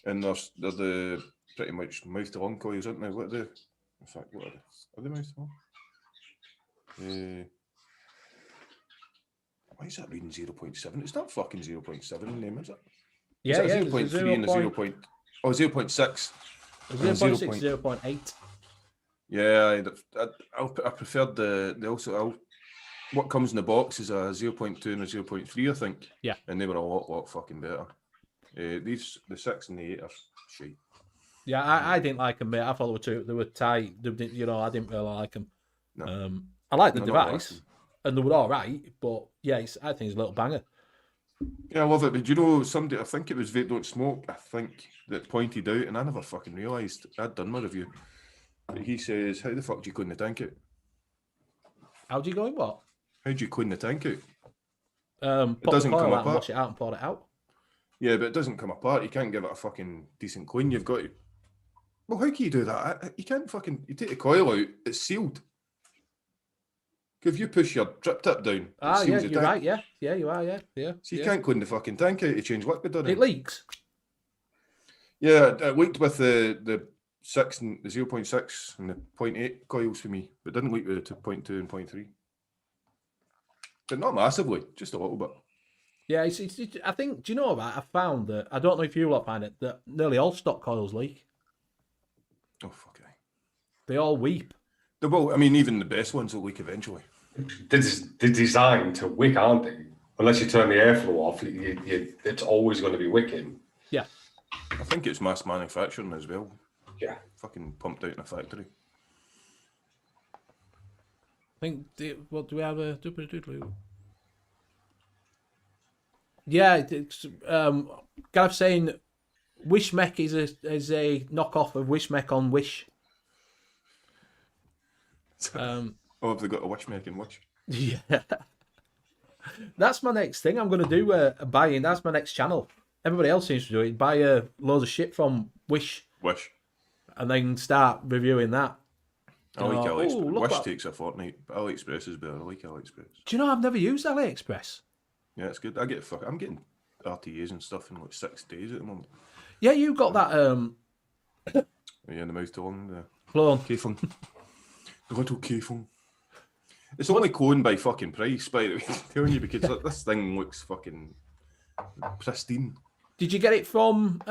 [SPEAKER 8] And they're the pretty much mouth to lung coils, aren't they? What are they? In fact, what are they? Are they mouth to lung? Why is that reading 0.7? It's not fucking 0.7 in name, is it?
[SPEAKER 4] Yeah,
[SPEAKER 8] is it 0.3 and a 0. 0.6.
[SPEAKER 4] 0.6, 0.8.
[SPEAKER 8] Yeah, I preferred the also. What comes in the box is a 0.2 and a 0.3, I think.
[SPEAKER 4] Yeah.
[SPEAKER 8] And they were a lot fucking better. The 6 and the 8 are shit.
[SPEAKER 4] Yeah, I didn't like them, mate. I thought they were tight. I didn't really like them.
[SPEAKER 8] No.
[SPEAKER 4] I like the device. and they were all right. But yeah, I think it's a little banger.
[SPEAKER 8] Yeah, I love it. But do you know somebody? I think it was Vape Don't Smoke. I think that pointed out, and I never fucking realised. I'd done my review. But he says, "How the fuck do you clean the tank out?
[SPEAKER 4] How do you go in what?
[SPEAKER 8] How do you clean the tank out?
[SPEAKER 4] Pop
[SPEAKER 8] doesn't
[SPEAKER 4] the coil
[SPEAKER 8] come
[SPEAKER 4] out and
[SPEAKER 8] apart.
[SPEAKER 4] wash it out and pour it out.
[SPEAKER 8] Yeah, but it doesn't come apart. You can't give it a fucking decent clean. You've got to. Well, how can you do that? You can't fucking. You take the coil out. It's sealed. If you push your drip tip down,
[SPEAKER 4] Ah,
[SPEAKER 8] it
[SPEAKER 4] yeah,
[SPEAKER 8] seals the
[SPEAKER 4] you're
[SPEAKER 8] tank.
[SPEAKER 4] right. Yeah, you are. Yeah.
[SPEAKER 8] So you can't clean the fucking tank out to change liquid on it.
[SPEAKER 4] It leaks.
[SPEAKER 8] Yeah, it leaked with the 6 and the 0.6 and the 0.8 coils for me, but didn't leak with the 0.2 and 0.3. But not massively, just a little bit.
[SPEAKER 4] Yeah, I think. Do you know that I found that I don't know if you lot find it that nearly all stock coils leak.
[SPEAKER 8] Oh fuck it.
[SPEAKER 4] They all weep.
[SPEAKER 8] Well, I mean, even the best ones will leak eventually.
[SPEAKER 6] They're designed to wick, aren't they? Unless you turn the airflow off, it's always going to be wicking.
[SPEAKER 4] Yeah.
[SPEAKER 8] I think it's mass manufacturing as well.
[SPEAKER 6] Yeah.
[SPEAKER 8] Fucking pumped out in a factory.
[SPEAKER 4] I think. What do we have a? Yeah, it's, Gav saying Wish Mech is a knockoff of Wish Mech on Wish.
[SPEAKER 8] Oh, have they got a wish making wish?
[SPEAKER 4] Yeah. That's my next thing. I'm going to do a buy-in. That's my next channel. Everybody else seems to do it. Buy loads of shit from Wish. And then start reviewing that.
[SPEAKER 8] I like AliExpress. Wish
[SPEAKER 4] what...
[SPEAKER 8] takes a fortnight, but AliExpress is better. I like AliExpress.
[SPEAKER 4] Do you know I've never used AliExpress?
[SPEAKER 8] Yeah, it's good. I'm getting RTAs and stuff in like 6 days at the moment.
[SPEAKER 4] Yeah, you got that
[SPEAKER 8] Yeah, the mouth to one.
[SPEAKER 4] clone.
[SPEAKER 8] K-phone. The little K-phone. It's only cloned by fucking price, by the way. I'm telling you, because this thing looks fucking pristine.
[SPEAKER 4] Did you get it from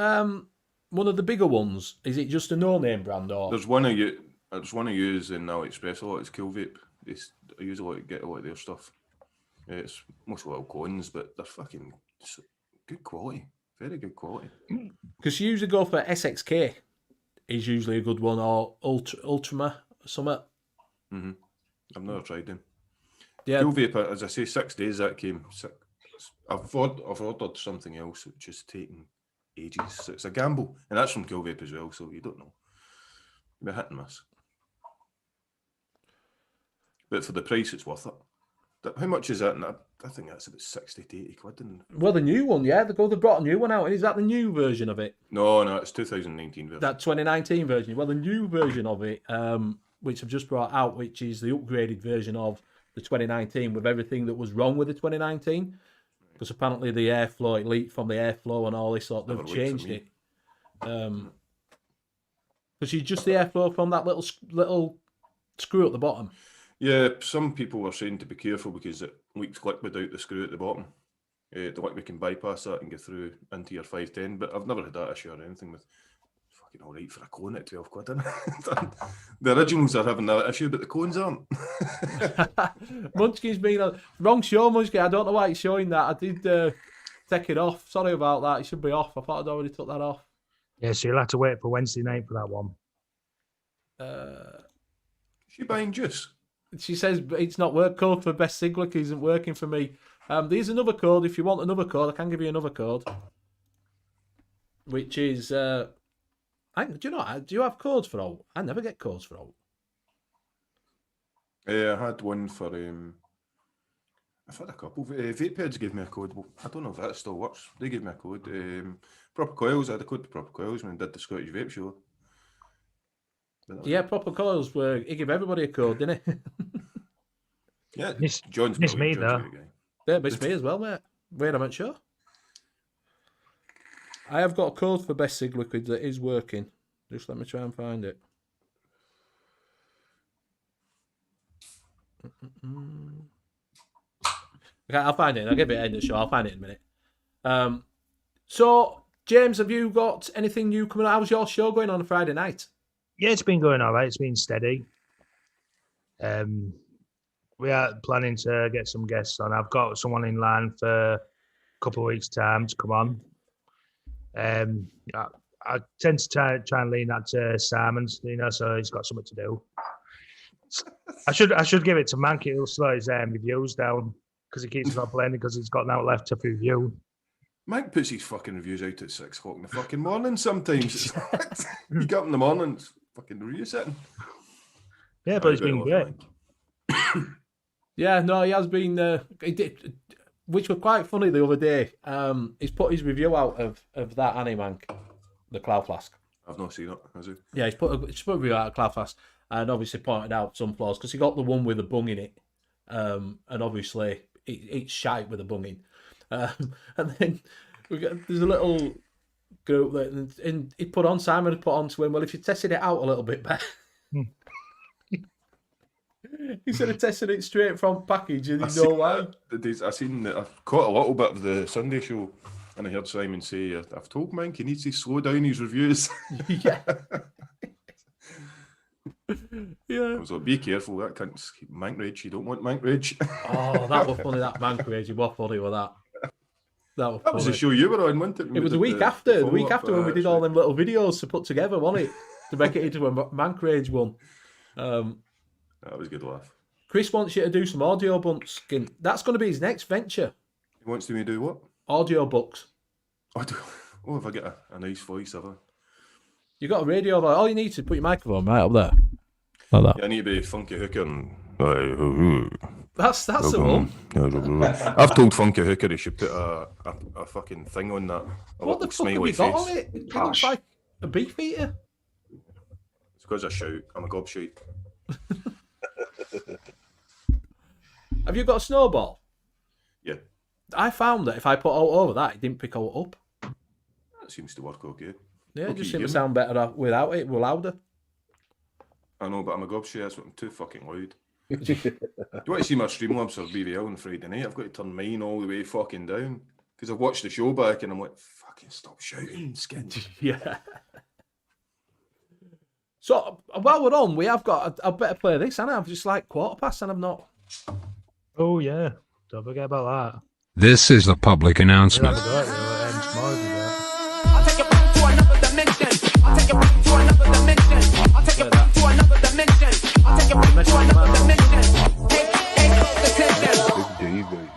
[SPEAKER 4] one of the bigger ones? Is it just a no-name brand or?
[SPEAKER 8] There's one I use in AliExpress a lot. It's Kill Vape. I use a lot to get a lot of their stuff. It's mostly little clones, but they're fucking good quality. Very good quality.
[SPEAKER 4] Because you usually go for SXK. Is usually a good one, or Ultima or something.
[SPEAKER 8] Mm-hmm. I've never tried them.
[SPEAKER 4] Yeah.
[SPEAKER 8] Kill Vape, as I say, 6 days that came. I've ordered something else, which is taking ages. So it's a gamble, and that's from Kill Vape as well. So you don't know. You're hit and miss. But for the price, it's worth it. How much is that? And I think that's about 60 to 80 quid.
[SPEAKER 4] Well, the new one, yeah. They brought a new one out. Is that the new version of it?
[SPEAKER 8] No, it's 2019 version.
[SPEAKER 4] That 2019 version. Well, the new version of it, which I've just brought out, which is the upgraded version of the 2019 with everything that was wrong with the 2019. Because apparently the airflow, it leaked from the airflow and all this sort. They've changed it. Because you just the airflow from that little screw at the bottom.
[SPEAKER 8] Yeah, some people were saying to be careful because it leaks liquid out the screw at the bottom. The liquid can bypass that and get through into your 510, but I've never had that issue or anything with. It's fucking all right for a clone at 12 quid, isn't it? The originals are having that issue, but the clones aren't.
[SPEAKER 4] Munchkin's been on wrong show, Munchkin. I don't know why it's showing that. I did take it off. Sorry about that. It should be off. I thought I'd already took that off.
[SPEAKER 5] Yeah, so you'll have to wait for Wednesday night for that one.
[SPEAKER 8] Is she buying juice?
[SPEAKER 4] She says it's not work. Code for best Siglick isn't working for me. There's another code. If you want another code, I can give you another code. Which is, do you know? Do you have codes for all? I never get codes for all.
[SPEAKER 8] I had one for. I've had a couple. Vapepeds gave me a code. Well, I don't know if that still works. They gave me a code. Proper Coils. I had a code to Proper Coils when I did the Scottish Vape Show.
[SPEAKER 4] Yeah, Proper Coils he gave everybody a code, didn't he?
[SPEAKER 8] Yeah,
[SPEAKER 5] John's me though.
[SPEAKER 4] Yeah, miss me as well, mate. Wait a minute, sure. I have got a code for Best Sig Liquid that is working. Just let me try and find it. Okay, I'll find it. I'll give it an end of the show. I'll find it in a minute. So, James, have you got anything new coming out? How's your show going on a Friday night?
[SPEAKER 5] Yeah, it's been going all right. It's been steady. We are planning to get some guests on. I've got someone in line for a couple of weeks' time to come on. I tend to try and lean that to Simon's, so he's got something to do. I should give it to Mankey. He'll slow his reviews down because he keeps complaining because he's got now left to review.
[SPEAKER 8] Mike puts his fucking reviews out at 6 o'clock in the fucking morning sometimes. You get up in the morning, it's fucking review sitting.
[SPEAKER 5] Yeah, but he's been great.
[SPEAKER 4] Yeah, no, he has been. He did, which was quite funny the other day. He's put his review out of that Animank, the Cloud Flask.
[SPEAKER 8] I've not seen it, has he?
[SPEAKER 4] Yeah, he's put a review out of Cloud Flask and obviously pointed out some flaws because he got the one with a bung in it. And obviously it's shite with a bung in. And then there's a little group that, and he put on, Simon had put on to him, well, if you tested it out a little bit better. Instead of testing it straight from package, and you know why.
[SPEAKER 8] I've caught a little bit of the Sunday show, and I heard Simon say, I've told Mike he needs to slow down his reviews.
[SPEAKER 4] Yeah. Yeah.
[SPEAKER 8] I was like, be careful, that cunt's mank rage. You don't want mank rage.
[SPEAKER 4] Oh, that was funny, that mank rage. You were funny with that. That
[SPEAKER 8] was the show you were on, wasn't it?
[SPEAKER 4] It was the week after. The week after when we did all them little videos to put together, wasn't it? To make it into a mank rage one.
[SPEAKER 8] That was a good laugh.
[SPEAKER 4] Chris wants you to do some audio books. That's going to be his next venture.
[SPEAKER 8] He wants me to do what?
[SPEAKER 4] Audio books.
[SPEAKER 8] Oh, if I get a nice voice, have I?
[SPEAKER 4] You got a radio. All you need to put your microphone right up there, like that.
[SPEAKER 8] Yeah, I need to be funky hooker and.
[SPEAKER 4] That's the one.
[SPEAKER 8] I've told Funky Hooker he should put a fucking thing on that.
[SPEAKER 4] What the fuck have you got on it? It looks like a beef eater.
[SPEAKER 8] It's because I shout. I'm a gobshite.
[SPEAKER 4] Have you got a snowball?
[SPEAKER 8] Yeah.
[SPEAKER 4] I found that if I put all over that, it didn't pick all up.
[SPEAKER 8] That seems to work okay.
[SPEAKER 4] Yeah, it just seems to sound better without it. We're louder.
[SPEAKER 8] I know, but I'm a gobshite, so I'm too fucking loud. Do you want to see my Streamlabs for BBL on Friday night? I've got to turn mine all the way fucking down because I've watched the show back and I'm like, fucking stop shouting, skin.
[SPEAKER 4] Yeah. So while we're on, we have got. I better play this, and I've just like 1:15, and I've not.
[SPEAKER 5] Oh yeah, don't forget about that.
[SPEAKER 1] This is a public announcement.
[SPEAKER 2] I'll take it back to another dimension. I'll take it back to another dimension. I'll take it back to another dimension. I'll take it back to another dimension. Take close attention.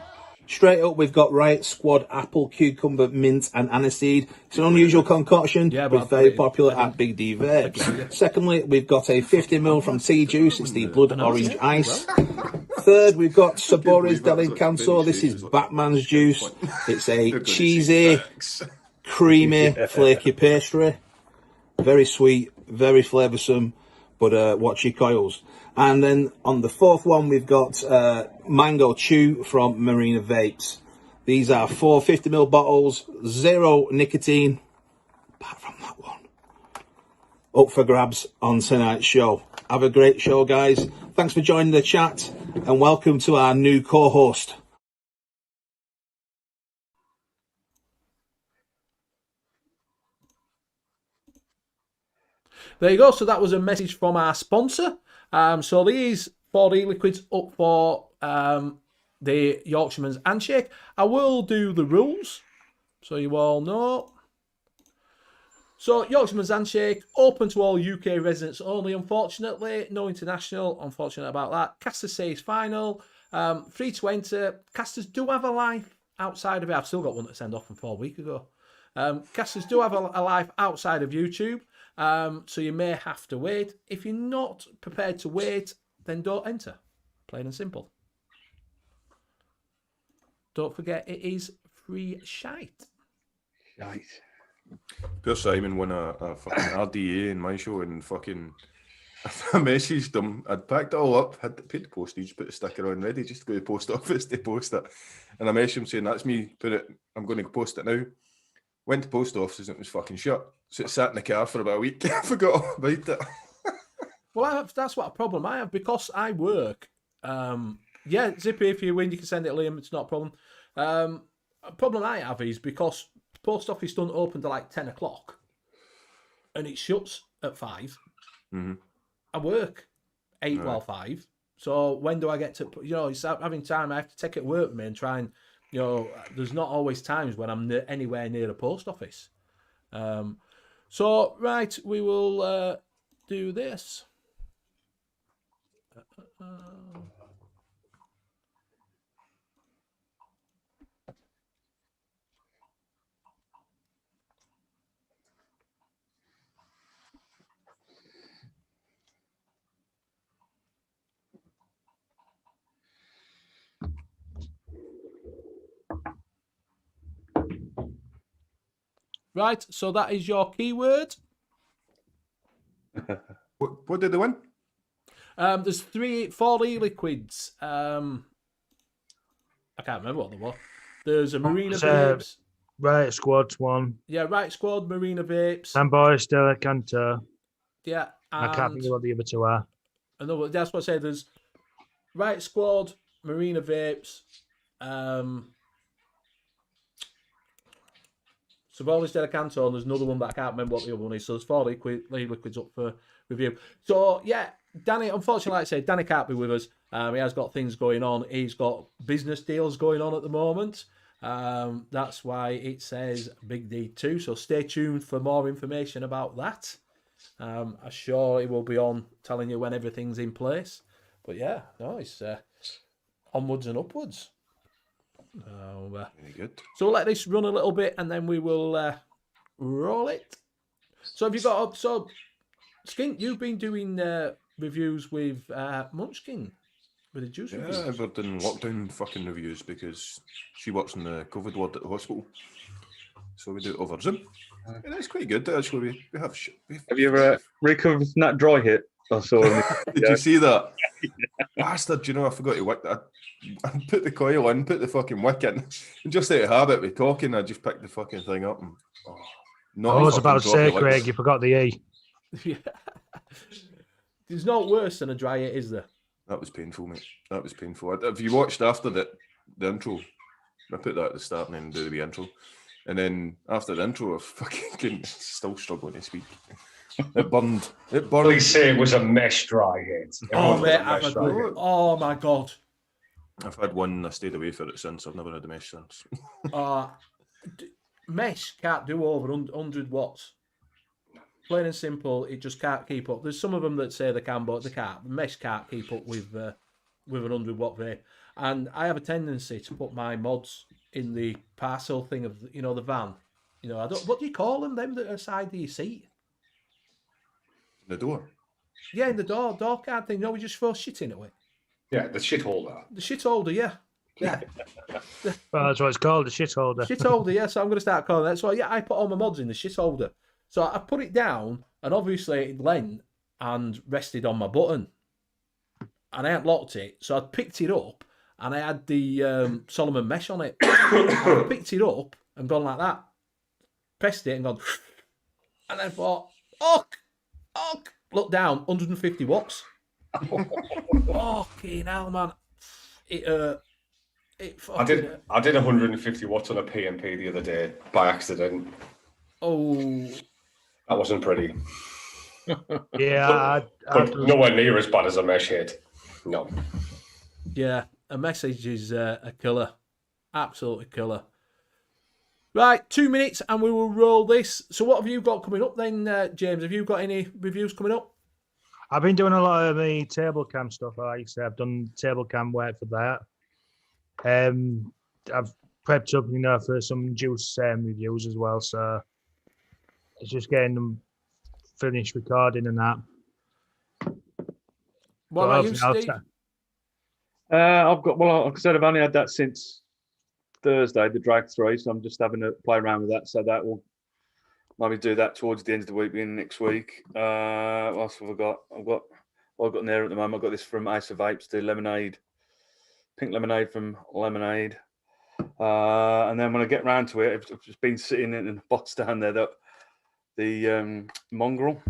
[SPEAKER 9] Straight up, we've got Riot Squad, apple, cucumber, mint, and aniseed. It's an unusual concoction, but very popular at Big D Vape. Secondly, we've got a 50ml from Tea Juice. It's the Blood Orange Ice. Third, we've got Sabores del Encanto. This is Batman's juice. It's a cheesy, creamy, flaky pastry. Very sweet, very flavoursome, but watch your coils. And then on the fourth one, we've got Mango Chew from Marina Vapes. These are 4 50ml bottles, 0 nicotine, apart from that one. Up for grabs on tonight's show. Have a great show, guys. Thanks for joining the chat, and welcome to our new co-host.
[SPEAKER 4] There you go. So that was a message from our sponsor. So these 4 e-liquids up for the Yorkshireman's Handshake. I will do the rules, so you all know. So Yorkshireman's Handshake, open to all UK residents only, unfortunately. No international, unfortunate about that. Casters says final. Free to enter. Casters do have a life outside of it. I've still got one to send off from 4 weeks ago. Casters do have a life outside of YouTube. So you may have to wait. If you're not prepared to wait, then don't enter. Plain and simple. Don't forget, it is free shite.
[SPEAKER 7] Shite.
[SPEAKER 8] Poor Simon won a fucking RDA in my show and fucking I messaged him. I'd packed it all up, had paid the postage, put the sticker on ready just to go to the post office to post it. And I messaged him saying, that's me, I'm going to post it now. Went to post offices and it was fucking shut. So it sat in the car for about a week. I forgot all about it.
[SPEAKER 4] Well, that's what a problem I have because I work. Yeah, Zippy, if you win, you can send it to Liam. It's not a problem. A problem I have is because the post office doesn't open till like 10 o'clock and it shuts at 5.
[SPEAKER 8] Mm-hmm.
[SPEAKER 4] I work 8 while 5. So when do I get to, it's having time. I have to take it to work with me and try and, there's not always times when I'm anywhere near a post office. So, right, we will do this. Right, so that is your keyword.
[SPEAKER 8] What did they win?
[SPEAKER 4] There's 4 e-liquids. I can't remember what they were. There's a Marina Vapes.
[SPEAKER 5] Right Squad's one.
[SPEAKER 4] Yeah, Right Squad, Marina Vapes.
[SPEAKER 5] And Boris Stella Cantor.
[SPEAKER 4] Yeah,
[SPEAKER 5] I can't think of what the other two are.
[SPEAKER 4] Another, that's what I say. There's Right Squad, Marina Vapes. So Boris Stella Cantor, and there's another one, but I can't remember what the other one is. So there's 4 liquids up for review. So yeah, Danny, unfortunately, like I say, Danny can't be with us. He has got things going on. He's got business deals going on at the moment. That's why it says Big D2. So stay tuned for more information about that. I'm sure he will be on telling you when everything's in place. But yeah, no, it's onwards and upwards.
[SPEAKER 8] Very good.
[SPEAKER 4] So we'll let this run a little bit and then we will roll it. So have you got so Skink, you've been doing reviews with Munchkin with the juice reviews.
[SPEAKER 8] Yeah, we're doing lockdown fucking reviews because she works in the COVID ward at the hospital. So we do it over Zoom. And it's quite good actually. We have
[SPEAKER 7] Have you ever recovered from that dry hit? I saw.
[SPEAKER 8] Did you see that? Bastard, you know, I forgot to wick that. I put the coil in, put the fucking wick in, and just out of habit with talking, I just picked the fucking thing up. And,
[SPEAKER 5] I was about to say, Craig, you forgot the E.
[SPEAKER 4] Yeah. There's no worse than a dry hit, is there?
[SPEAKER 8] That was painful, mate. That was painful. Have you watched after the intro? I put that at the start and then do the wee intro. And then after the intro, I fucking still struggling to speak. It burned. It burned.
[SPEAKER 6] Please say it was a mesh dry hit.
[SPEAKER 4] Oh, mate, oh my God.
[SPEAKER 8] I've had one, I stayed away for it since. I've never had a mesh since.
[SPEAKER 4] Mesh can't do over 100 watts. Plain and simple, it just can't keep up. There's some of them that say they can, but they can't. Mesh can't keep up with an 100 watt vape. And I have a tendency to put my mods in the parcel thing of, you know, the van. You know, I don't. What do you call them? Them that are side of your seat?
[SPEAKER 8] The door.
[SPEAKER 4] Yeah, in the door card thing. No, we just throw shit in it.
[SPEAKER 6] Yeah, the shit holder.
[SPEAKER 4] The shit holder, yeah. Yeah.
[SPEAKER 5] Well, that's what it's called, the shit holder.
[SPEAKER 4] Shit holder, yeah. So I'm going to start calling that. So yeah, I put all my mods in the shit holder. So I put it down, and obviously it leant and rested on my button. And I hadn't locked it, so I picked it up, and I had the Solomon mesh on it. I picked it up and gone like that. Pressed it and gone, and I thought, look down, 150 watts. Fucking hell, man.
[SPEAKER 6] I did 150 watts on a PMP the other day by accident.
[SPEAKER 4] Oh.
[SPEAKER 6] That wasn't pretty.
[SPEAKER 5] Yeah.
[SPEAKER 6] But nowhere near as bad as a mesh hit. No.
[SPEAKER 4] Yeah, a message is a killer. Absolutely killer. Right, 2 minutes and we will roll this. So what have you got coming up then, James? Have you got any reviews coming up?
[SPEAKER 5] I've been doing a lot of the table cam stuff. Like I say, I've done table cam work for that. I've prepped up, you know, for some juice reviews as well. So it's just getting them finished recording and that.
[SPEAKER 4] What about you, Steve?
[SPEAKER 7] I've got, well, like I said, I've only had that since Thursday, the drag 3, so I'm just having to play around with that. So that will maybe do that towards the end of the week, being next week. What else have I got? I've got there at the moment. I've got this from Ace of Vapes, the lemonade, pink lemonade from Lemonade. And then when I get round to it, I've just been sitting in a box down there, the mongrel.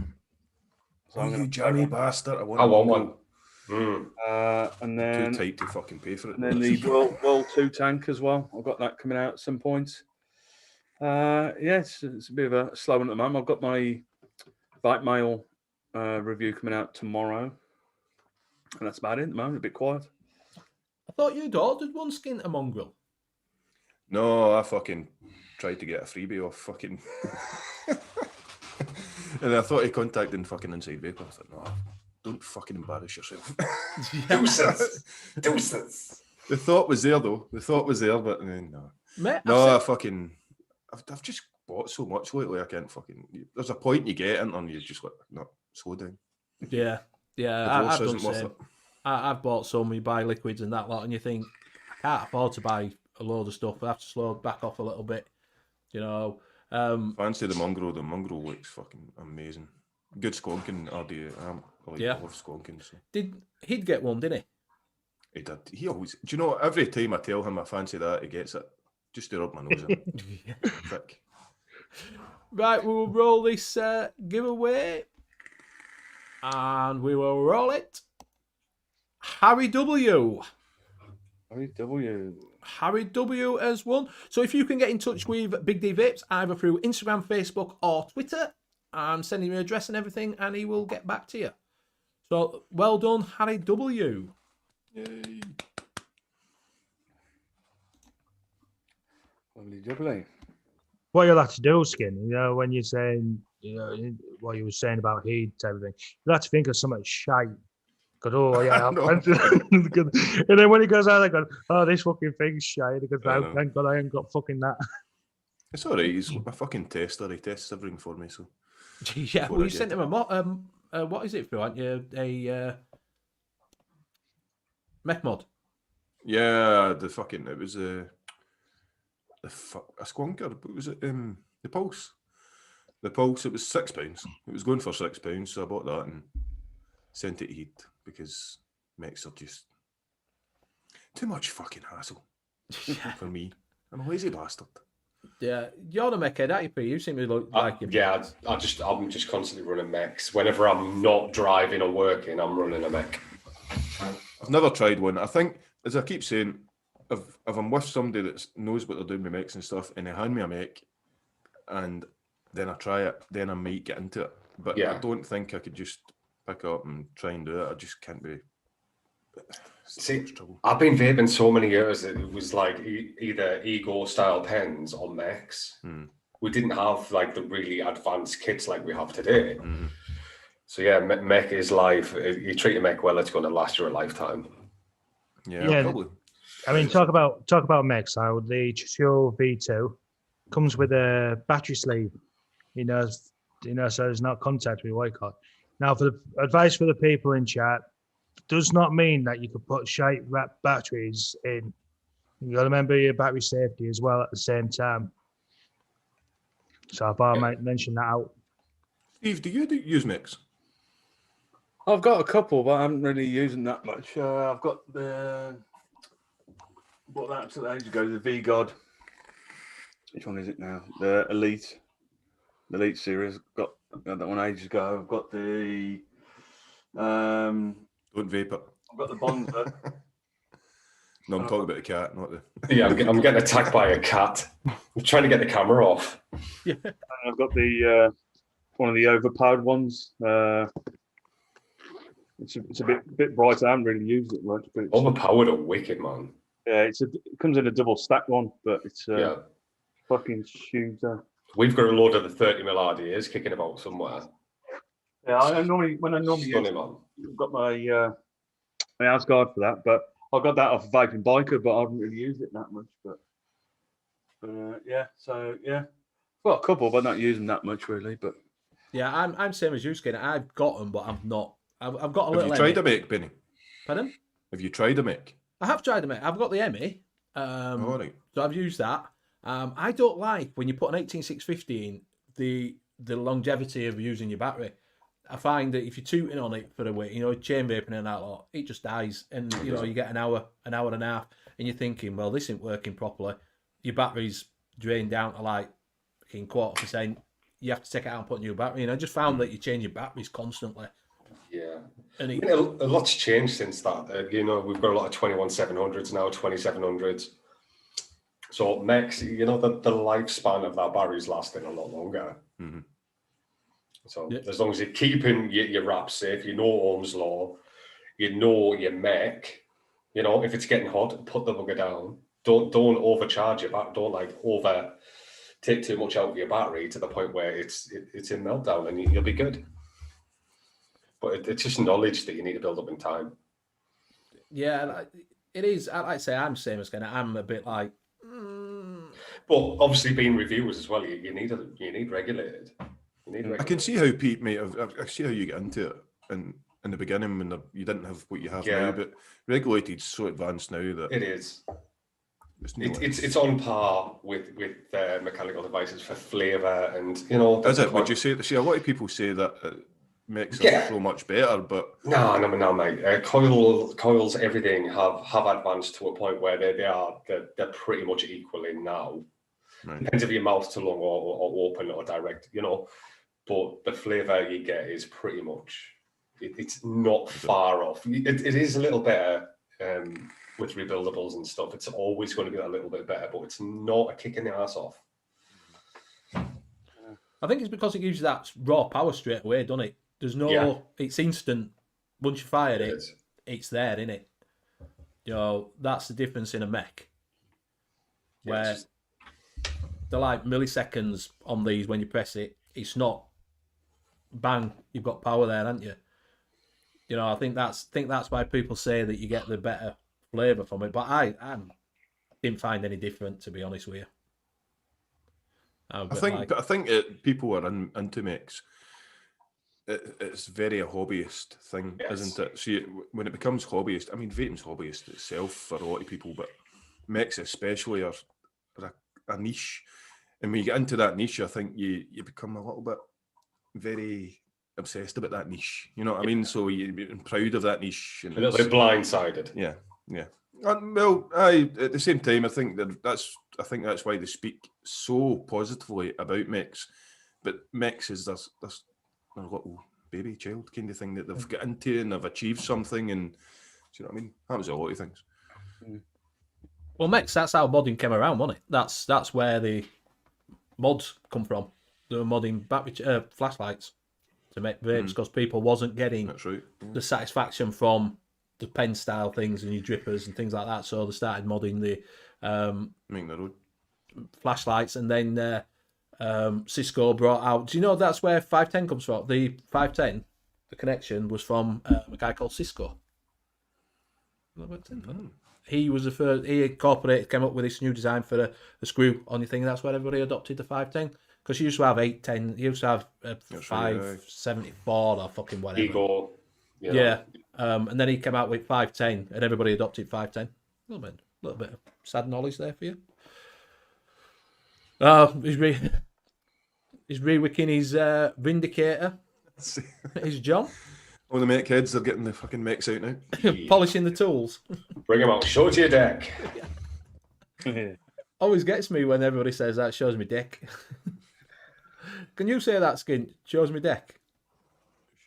[SPEAKER 8] So you Johnny bastard! I
[SPEAKER 6] want one.
[SPEAKER 7] And then
[SPEAKER 8] too tight to fucking pay for it.
[SPEAKER 7] And then the World 2 tank as well. I've got that coming out at some point. It's a bit of a slow one at the moment. I've got my Vape Mail review coming out tomorrow. And that's about it at the moment, a bit quiet.
[SPEAKER 4] I thought you'd ordered one skin to mongrel.
[SPEAKER 8] No, I fucking tried to get a freebie off fucking... And I thought he contacted fucking Inside Vape. I thought, no, don't fucking embarrass yourself.
[SPEAKER 6] Deuces.
[SPEAKER 8] The thought was there though. The thought was there, but no.
[SPEAKER 4] Mate,
[SPEAKER 8] I've just bought so much lately. I can't fucking. There's a point you get in, and you're just like, no, slow down.
[SPEAKER 4] Yeah.
[SPEAKER 8] Divorce
[SPEAKER 4] I've done
[SPEAKER 8] isn't worth
[SPEAKER 4] same.
[SPEAKER 8] it.
[SPEAKER 4] I've bought some. You buy liquids and that lot, and you think I can't afford to buy a load of stuff. I have to slow back off a little bit. You know.
[SPEAKER 8] Fancy the mongrel. The mongrel looks fucking amazing. Good squonking, RDA. I love squonking. So.
[SPEAKER 4] He'd get one, didn't he?
[SPEAKER 8] He did. He always. Do you know? Every time I tell him I fancy that, he gets it. Just to rub my nose in. Thick.
[SPEAKER 4] Right, we will roll this giveaway, and we will roll it. Harry W. Harry W has won. So if you can get in touch with Big D Vapes either through Instagram, Facebook, or Twitter, send him your address and everything, and he will get back to you. So well done, Harry W.
[SPEAKER 8] Yay.
[SPEAKER 7] Lovely.
[SPEAKER 5] What you'll have to do, Skin, when you're saying, what you were saying about heat, everything, you'll have to think of something shite. Because, and then when he goes out, they go, oh, this fucking thing's shite. He goes, oh, thank God I ain't got fucking that.
[SPEAKER 8] It's all right. He's my fucking tester. He tests everything for me. So
[SPEAKER 4] yeah, well, you sent him a what is it for? Aren't you a mech mod?
[SPEAKER 8] Yeah, it was a squonker. But was it the Pulse? The Pulse. It was £6. It was going for £6, so I bought that and sent it to heat because mechs are just too much fucking hassle for me. I'm a lazy bastard.
[SPEAKER 4] Yeah, you're a mech head, aren't you? You seem to look like you.
[SPEAKER 6] Yeah, I'm just constantly running mechs. Whenever I'm not driving or working, I'm running a mech.
[SPEAKER 8] I've never tried one. I think, as I keep saying, if I'm with somebody that knows what they're doing with mechs and stuff, and they hand me a mech, and then I try it, then I might get into it. But I don't think I could just pick up and try and do it. I just can't be.
[SPEAKER 6] See, I've been vaping so many years that it was like either Ego style pens or mechs. We didn't have like the really advanced kits like we have today. So yeah, mech is life. You treat a mech well, it's going to last you a lifetime.
[SPEAKER 8] Yeah, probably.
[SPEAKER 5] I mean, talk about mechs. How the Chishio V2 comes with a battery sleeve. So there's not contact with Wycott. Now, for the advice for the people in chat, does not mean that you can put shite batteries in. You got to remember your battery safety as well at the same time. So I might mention that out.
[SPEAKER 8] Steve, do you use mechs?
[SPEAKER 7] I've got a couple, but I haven't really using that much. I've got bought that to ages ago, the V-God. Which one is it now? The Elite series. Got that one ages ago. I've got the
[SPEAKER 8] Don't vape it.
[SPEAKER 7] I've got the Bonza.
[SPEAKER 8] No, I'm talking about the cat, not the.
[SPEAKER 6] Yeah, I'm getting attacked by a cat. I'm trying to get the camera off.
[SPEAKER 7] Yeah. I've got the one of the overpowered ones. It's a bit bright. I haven't really used it much, but
[SPEAKER 6] overpowered or wicked, man.
[SPEAKER 7] Yeah, it comes in a double stack one, but it's fucking huge.
[SPEAKER 6] We've got a load of the 30mm RDAs kicking about somewhere.
[SPEAKER 7] Yeah, I normally use it, I've got my Asgard for that, but I got that off Vaping Biker, but I haven't really used it that much. But I've got a couple, but not using that much really. But
[SPEAKER 4] yeah, I'm same as you, Skinner. I've got them, but I'm not. I've got a little.
[SPEAKER 8] Have you tried a mech, Benny?
[SPEAKER 4] Pardon?
[SPEAKER 8] Have you tried a mech?
[SPEAKER 4] I have tried a mech. I've got the Emmy.
[SPEAKER 8] All right.
[SPEAKER 4] So I've used that. I don't like when you put an 18650 in the longevity of using your battery. I find that if you're tooting on it for a week, chain vaping and that lot, it just dies. And, you get an hour and a half, and you're thinking, well, this isn't working properly. Your battery's drained down to like 0.25%. You have to take it out and put a new battery in. I just found that you change your batteries constantly.
[SPEAKER 6] Yeah. And a lot's changed since that. We've got a lot of 21700s now, 2700s. So mechs, the lifespan of that battery's lasting a lot longer.
[SPEAKER 8] Mm-hmm.
[SPEAKER 6] So as long as you're keeping your wraps safe, Ohm's law, your mech, if it's getting hot, put the bugger down. Don't overcharge your battery. Don't take too much out of your battery to the point where it's in meltdown, and you'll be good. but it's just knowledge that you need to build up in time.
[SPEAKER 4] Yeah, it is. Like I say, I'm the same as Ken. I'm a bit like.
[SPEAKER 6] But obviously, being reviewers as well, you need regulated. You need regulated.
[SPEAKER 8] I can see how Pete, mate. I see how you get into it, and in the beginning when you didn't have what you have now, but regulated's so advanced now that
[SPEAKER 6] it is.
[SPEAKER 8] It's
[SPEAKER 6] on par with mechanical devices for flavour, and you know.
[SPEAKER 8] Is it? Would you say? See, a lot of people say that it makes it so much better, but
[SPEAKER 6] no, mate. Coils, everything have advanced to a point where they're pretty much equaling now.
[SPEAKER 8] Right.
[SPEAKER 6] Depends if your mouth's too long or open or direct, you know. But the flavour you get is pretty much. It's not far off. It is a little better with rebuildables and stuff. It's always going to be a little bit better, but it's not a kick in the ass off.
[SPEAKER 4] I think it's because it gives you that raw power straight away, doesn't it? There's no, it's instant. Once you fire it, it's there, isn't it? You know, that's the difference in a mech. Where they're like milliseconds on these when you press it. It's not bang, you've got power there, haven't you? You know, I think that's why people say that you get the better flavour from it. But I didn't find any different, to be honest with you. I
[SPEAKER 8] think people are into mechs. It's very a hobbyist thing, isn't it? See, when it becomes hobbyist, I mean, vaping's hobbyist itself for a lot of people, but mechs especially are a niche. And when you get into that niche, I think you become a little bit very obsessed about that niche. You know what I mean? So you're proud of that niche. And
[SPEAKER 6] a little bit blindsided.
[SPEAKER 8] Yeah. Well, at the same time, I think that's why they speak so positively about mechs. But mechs is this little baby child kind of thing that they've got into and they've achieved something, and do you know what I mean? Happens to a lot of things.
[SPEAKER 4] Well, mechs, that's how modding came around, wasn't it? That's where the mods come from. They were modding battery flashlights to make vapes because people wasn't getting the satisfaction from the pen style things and your drippers and things like that. So they started modding the
[SPEAKER 8] making their own
[SPEAKER 4] flashlights, and then Cisco brought out. Do you know that's where 510 comes from? The 510, the connection was from a guy called Cisco. He was the first. He incorporated, came up with this new design for a screw on your thing. And that's where everybody adopted the 510. Because you used to have 810, you used to have 574 or fucking whatever.
[SPEAKER 6] Ego.
[SPEAKER 4] Yeah. And then he came out with 510, and everybody adopted 510. A little bit of sad knowledge there for you. He's re-wicking his Vindicator. His John.
[SPEAKER 8] All the mech kids are getting the fucking mechs out now.
[SPEAKER 4] Polishing the tools.
[SPEAKER 6] Bring them out. Show it to your deck.
[SPEAKER 4] Always gets me when everybody says that. Shows me deck. Can you say that, Skin? Shows me deck.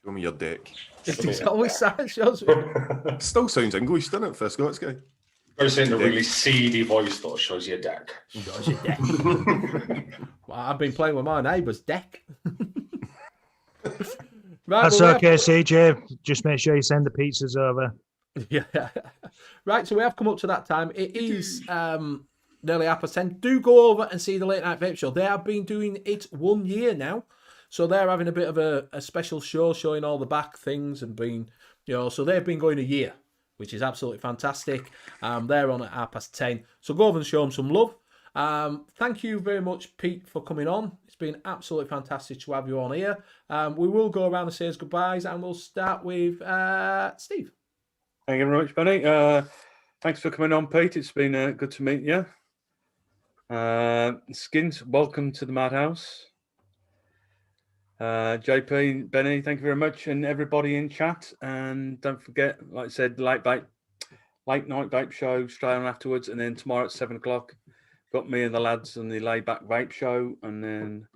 [SPEAKER 8] Show me your deck.
[SPEAKER 4] It's always shows me.
[SPEAKER 8] Still sounds English, doesn't it, for a Scots guy?
[SPEAKER 6] You're saying a really seedy voice, though. Shows you your deck.
[SPEAKER 4] Shows your deck. Well, I've been playing with my neighbour's deck. Right,
[SPEAKER 5] that's okay, CJ. Just make sure you send the pizzas over.
[SPEAKER 4] Yeah. Right, so we have come up to that time. It is nearly 10:30. Do go over and see the Late Night Vape Show. They have been doing it 1 year now. So they're having a bit of a special show showing all the back things and being, so they've been going a year, which is absolutely fantastic. They're on at 10:30. So go over and show them some love. Thank you very much, Pete, for coming on. It's been absolutely fantastic to have you on here. We will go around and say his goodbyes, and we'll start with Steve.
[SPEAKER 7] Thank you very much, Benny. Thanks for coming on, Pete. It's been good to meet you. Skins, welcome to the Madhouse. JP, Benny, thank you very much, and everybody in chat. And don't forget, like I said, late night vape show straight on afterwards, and then tomorrow at 7:00. Got me and the lads on the Laid Back Vape Show, and then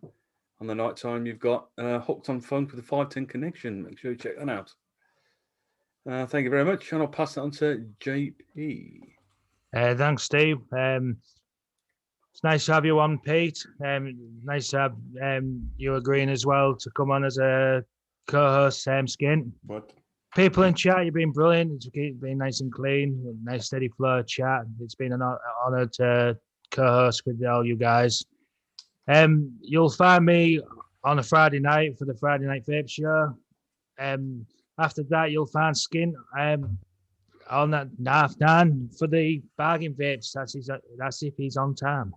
[SPEAKER 7] on the night time you've got Hooked on Funk with the 510 Connection. Make sure you check that out. Thank you very much, and I'll pass that on to JP.
[SPEAKER 5] Thanks, Steve. It's nice to have you on, Pete. Nice to have you agreeing as well to come on as a co-host, Skin.
[SPEAKER 8] What?
[SPEAKER 5] People in chat, you've been brilliant. It's been nice and clean, nice steady flow of chat. It's been an honour to co-host with all you guys. You'll find me on a Friday night for the Friday Night Vape Show. After that, you'll find Skin on that N.U.V.S for the bargain vapes. That's if he's on time.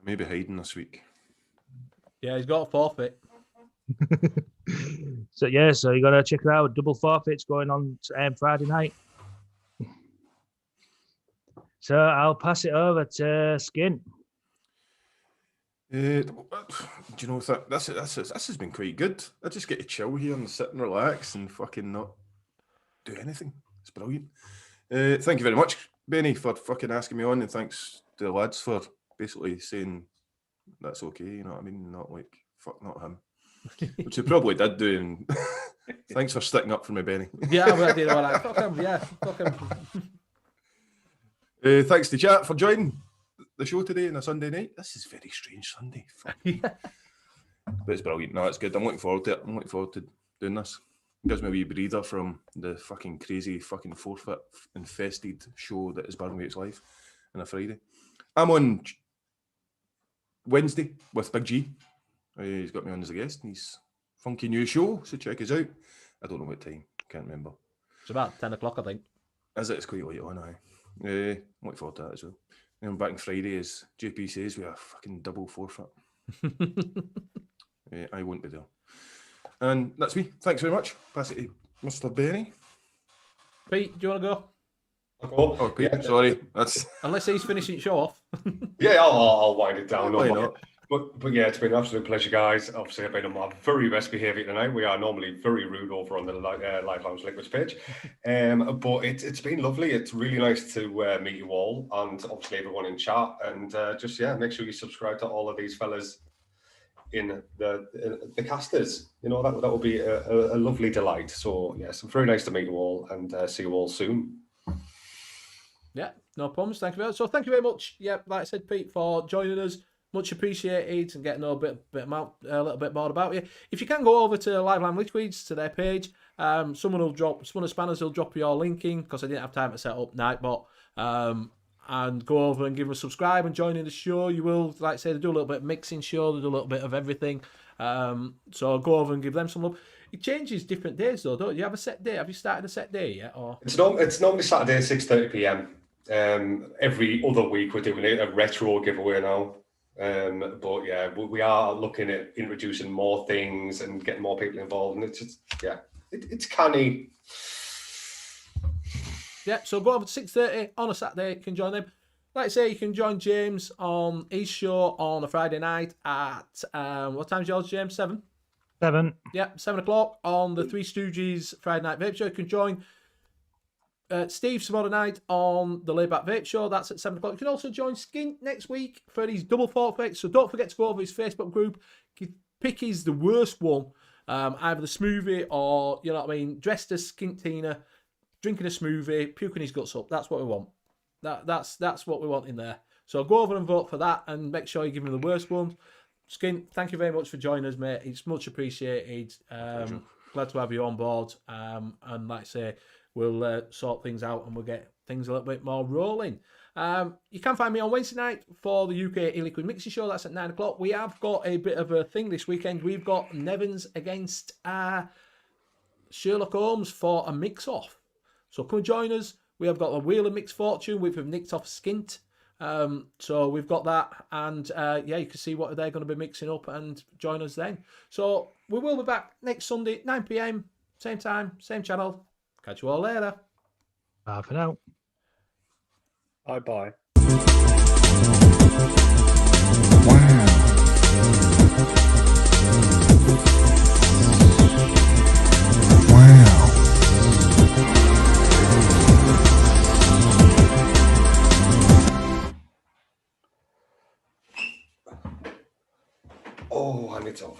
[SPEAKER 8] Maybe hiding this week.
[SPEAKER 4] Yeah, he's got a forfeit.
[SPEAKER 5] So you got to check it out. Double forfeits going on Friday night. So I'll pass it over to Skin.
[SPEAKER 8] Do you know that this has been quite good. I just get to chill here and sit and relax and fucking not do anything. It's brilliant. Thank you very much, Benny, for fucking asking me on, and thanks to the lads for basically saying that's okay. You know what I mean? Not like fuck, not him, which they probably did do. And thanks for sticking up for me, Benny.
[SPEAKER 4] Yeah, I did all right. Fuck him. Yeah, fuck him.
[SPEAKER 8] Thanks to chat for joining the show today on a Sunday night. This is very strange Sunday. But it's brilliant. No, it's good. I'm looking forward to it. I'm looking forward to doing this. Gives me a wee breather from the fucking crazy fucking forfeit infested show that is Burnwaite's Life on a Friday. I'm on Wednesday with Big G. He's got me on as a guest. He's funky new show, so check us out. I don't know what time. Can't remember.
[SPEAKER 4] It's about 10 o'clock, I think.
[SPEAKER 8] Is it? It's quite late on, aye. I'm looking forward to that as well. And I'm back on Friday, as JP says, we are fucking double forfeit. I won't be there. And that's me. Thanks very much. Pass it to Mr. Benny.
[SPEAKER 4] Pete, do you want to go?
[SPEAKER 6] I'll go.
[SPEAKER 8] Oh, Pete, sorry. That's
[SPEAKER 4] Unless he's finishing show off.
[SPEAKER 6] Yeah, I'll wind it down.
[SPEAKER 8] Why not?
[SPEAKER 6] But yeah, it's been an absolute pleasure, guys. Obviously, I've been on my very best behaviour tonight. We are normally very rude over on the Live Lounge Liquids page. But it's been lovely. It's really nice to meet you all, and obviously everyone in chat. And just, make sure you subscribe to all of these fellas in the casters. You know, that will be a lovely delight. So, yes, very nice to meet you all, and see you all soon.
[SPEAKER 4] Yeah, no problems. Thank you very much. So thank you very much. Yeah, like I said, Pete, for joining us. Much appreciated, and getting to know a little bit more about you. If you can go over to Live Lamb Liquids, to their page, someone of Spanners will drop your link in, because I didn't have time to set up Nightbot. And go over and give us a subscribe and join in the show. You will, like I say, they do a little bit of mixing show, they do a little bit of everything. So go over and give them some love. It changes different days though, don't you? Have a set day? Have you started a set day yet? Or
[SPEAKER 6] it's normally Saturday 6:30 p.m. Every other week we're doing a retro giveaway now. But yeah, we are looking at introducing more things and getting more people involved, and it's just it's canny.
[SPEAKER 4] Yeah, so go over to 6:30 on a Saturday. You can join them. Like I say, you can join James on his show on a Friday night at what time's yours, James? 7?
[SPEAKER 5] 7.
[SPEAKER 4] Yeah, 7 o'clock on the Three Stooges Friday Night Vape Show. You can join Steve tomorrow night on the Layback Vape Show. That's at 7 o'clock. You can also join Skint next week for his double forfeit. So don't forget to go over his Facebook group. Pick his the worst one. Either the smoothie or, you know what I mean, dressed as Skint Tina, drinking a smoothie, puking his guts up. That's what we want. That's what we want in there. So go over and vote for that, and make sure you give him the worst one. Skint, thank you very much for joining us, mate. It's much appreciated. Glad to have you on board. And like I say, we'll sort things out and we'll get things a little bit more rolling. You can find me on Wednesday night for the UK e-liquid mixing show. That's at 9 o'clock. We have got a bit of a thing this weekend. We've got N.U.V.S against Sherlock Holmes for a mix-off. So come and join us. We have got a Wheel of Mixed Fortune, which we've nicked off Skint. So we've got that. And you can see what they're going to be mixing up and join us then. So we will be back next Sunday, 9 p.m, same time, same channel. Catch you all later.
[SPEAKER 5] Bye for now.
[SPEAKER 7] Bye-bye.
[SPEAKER 6] Oh, and it's over.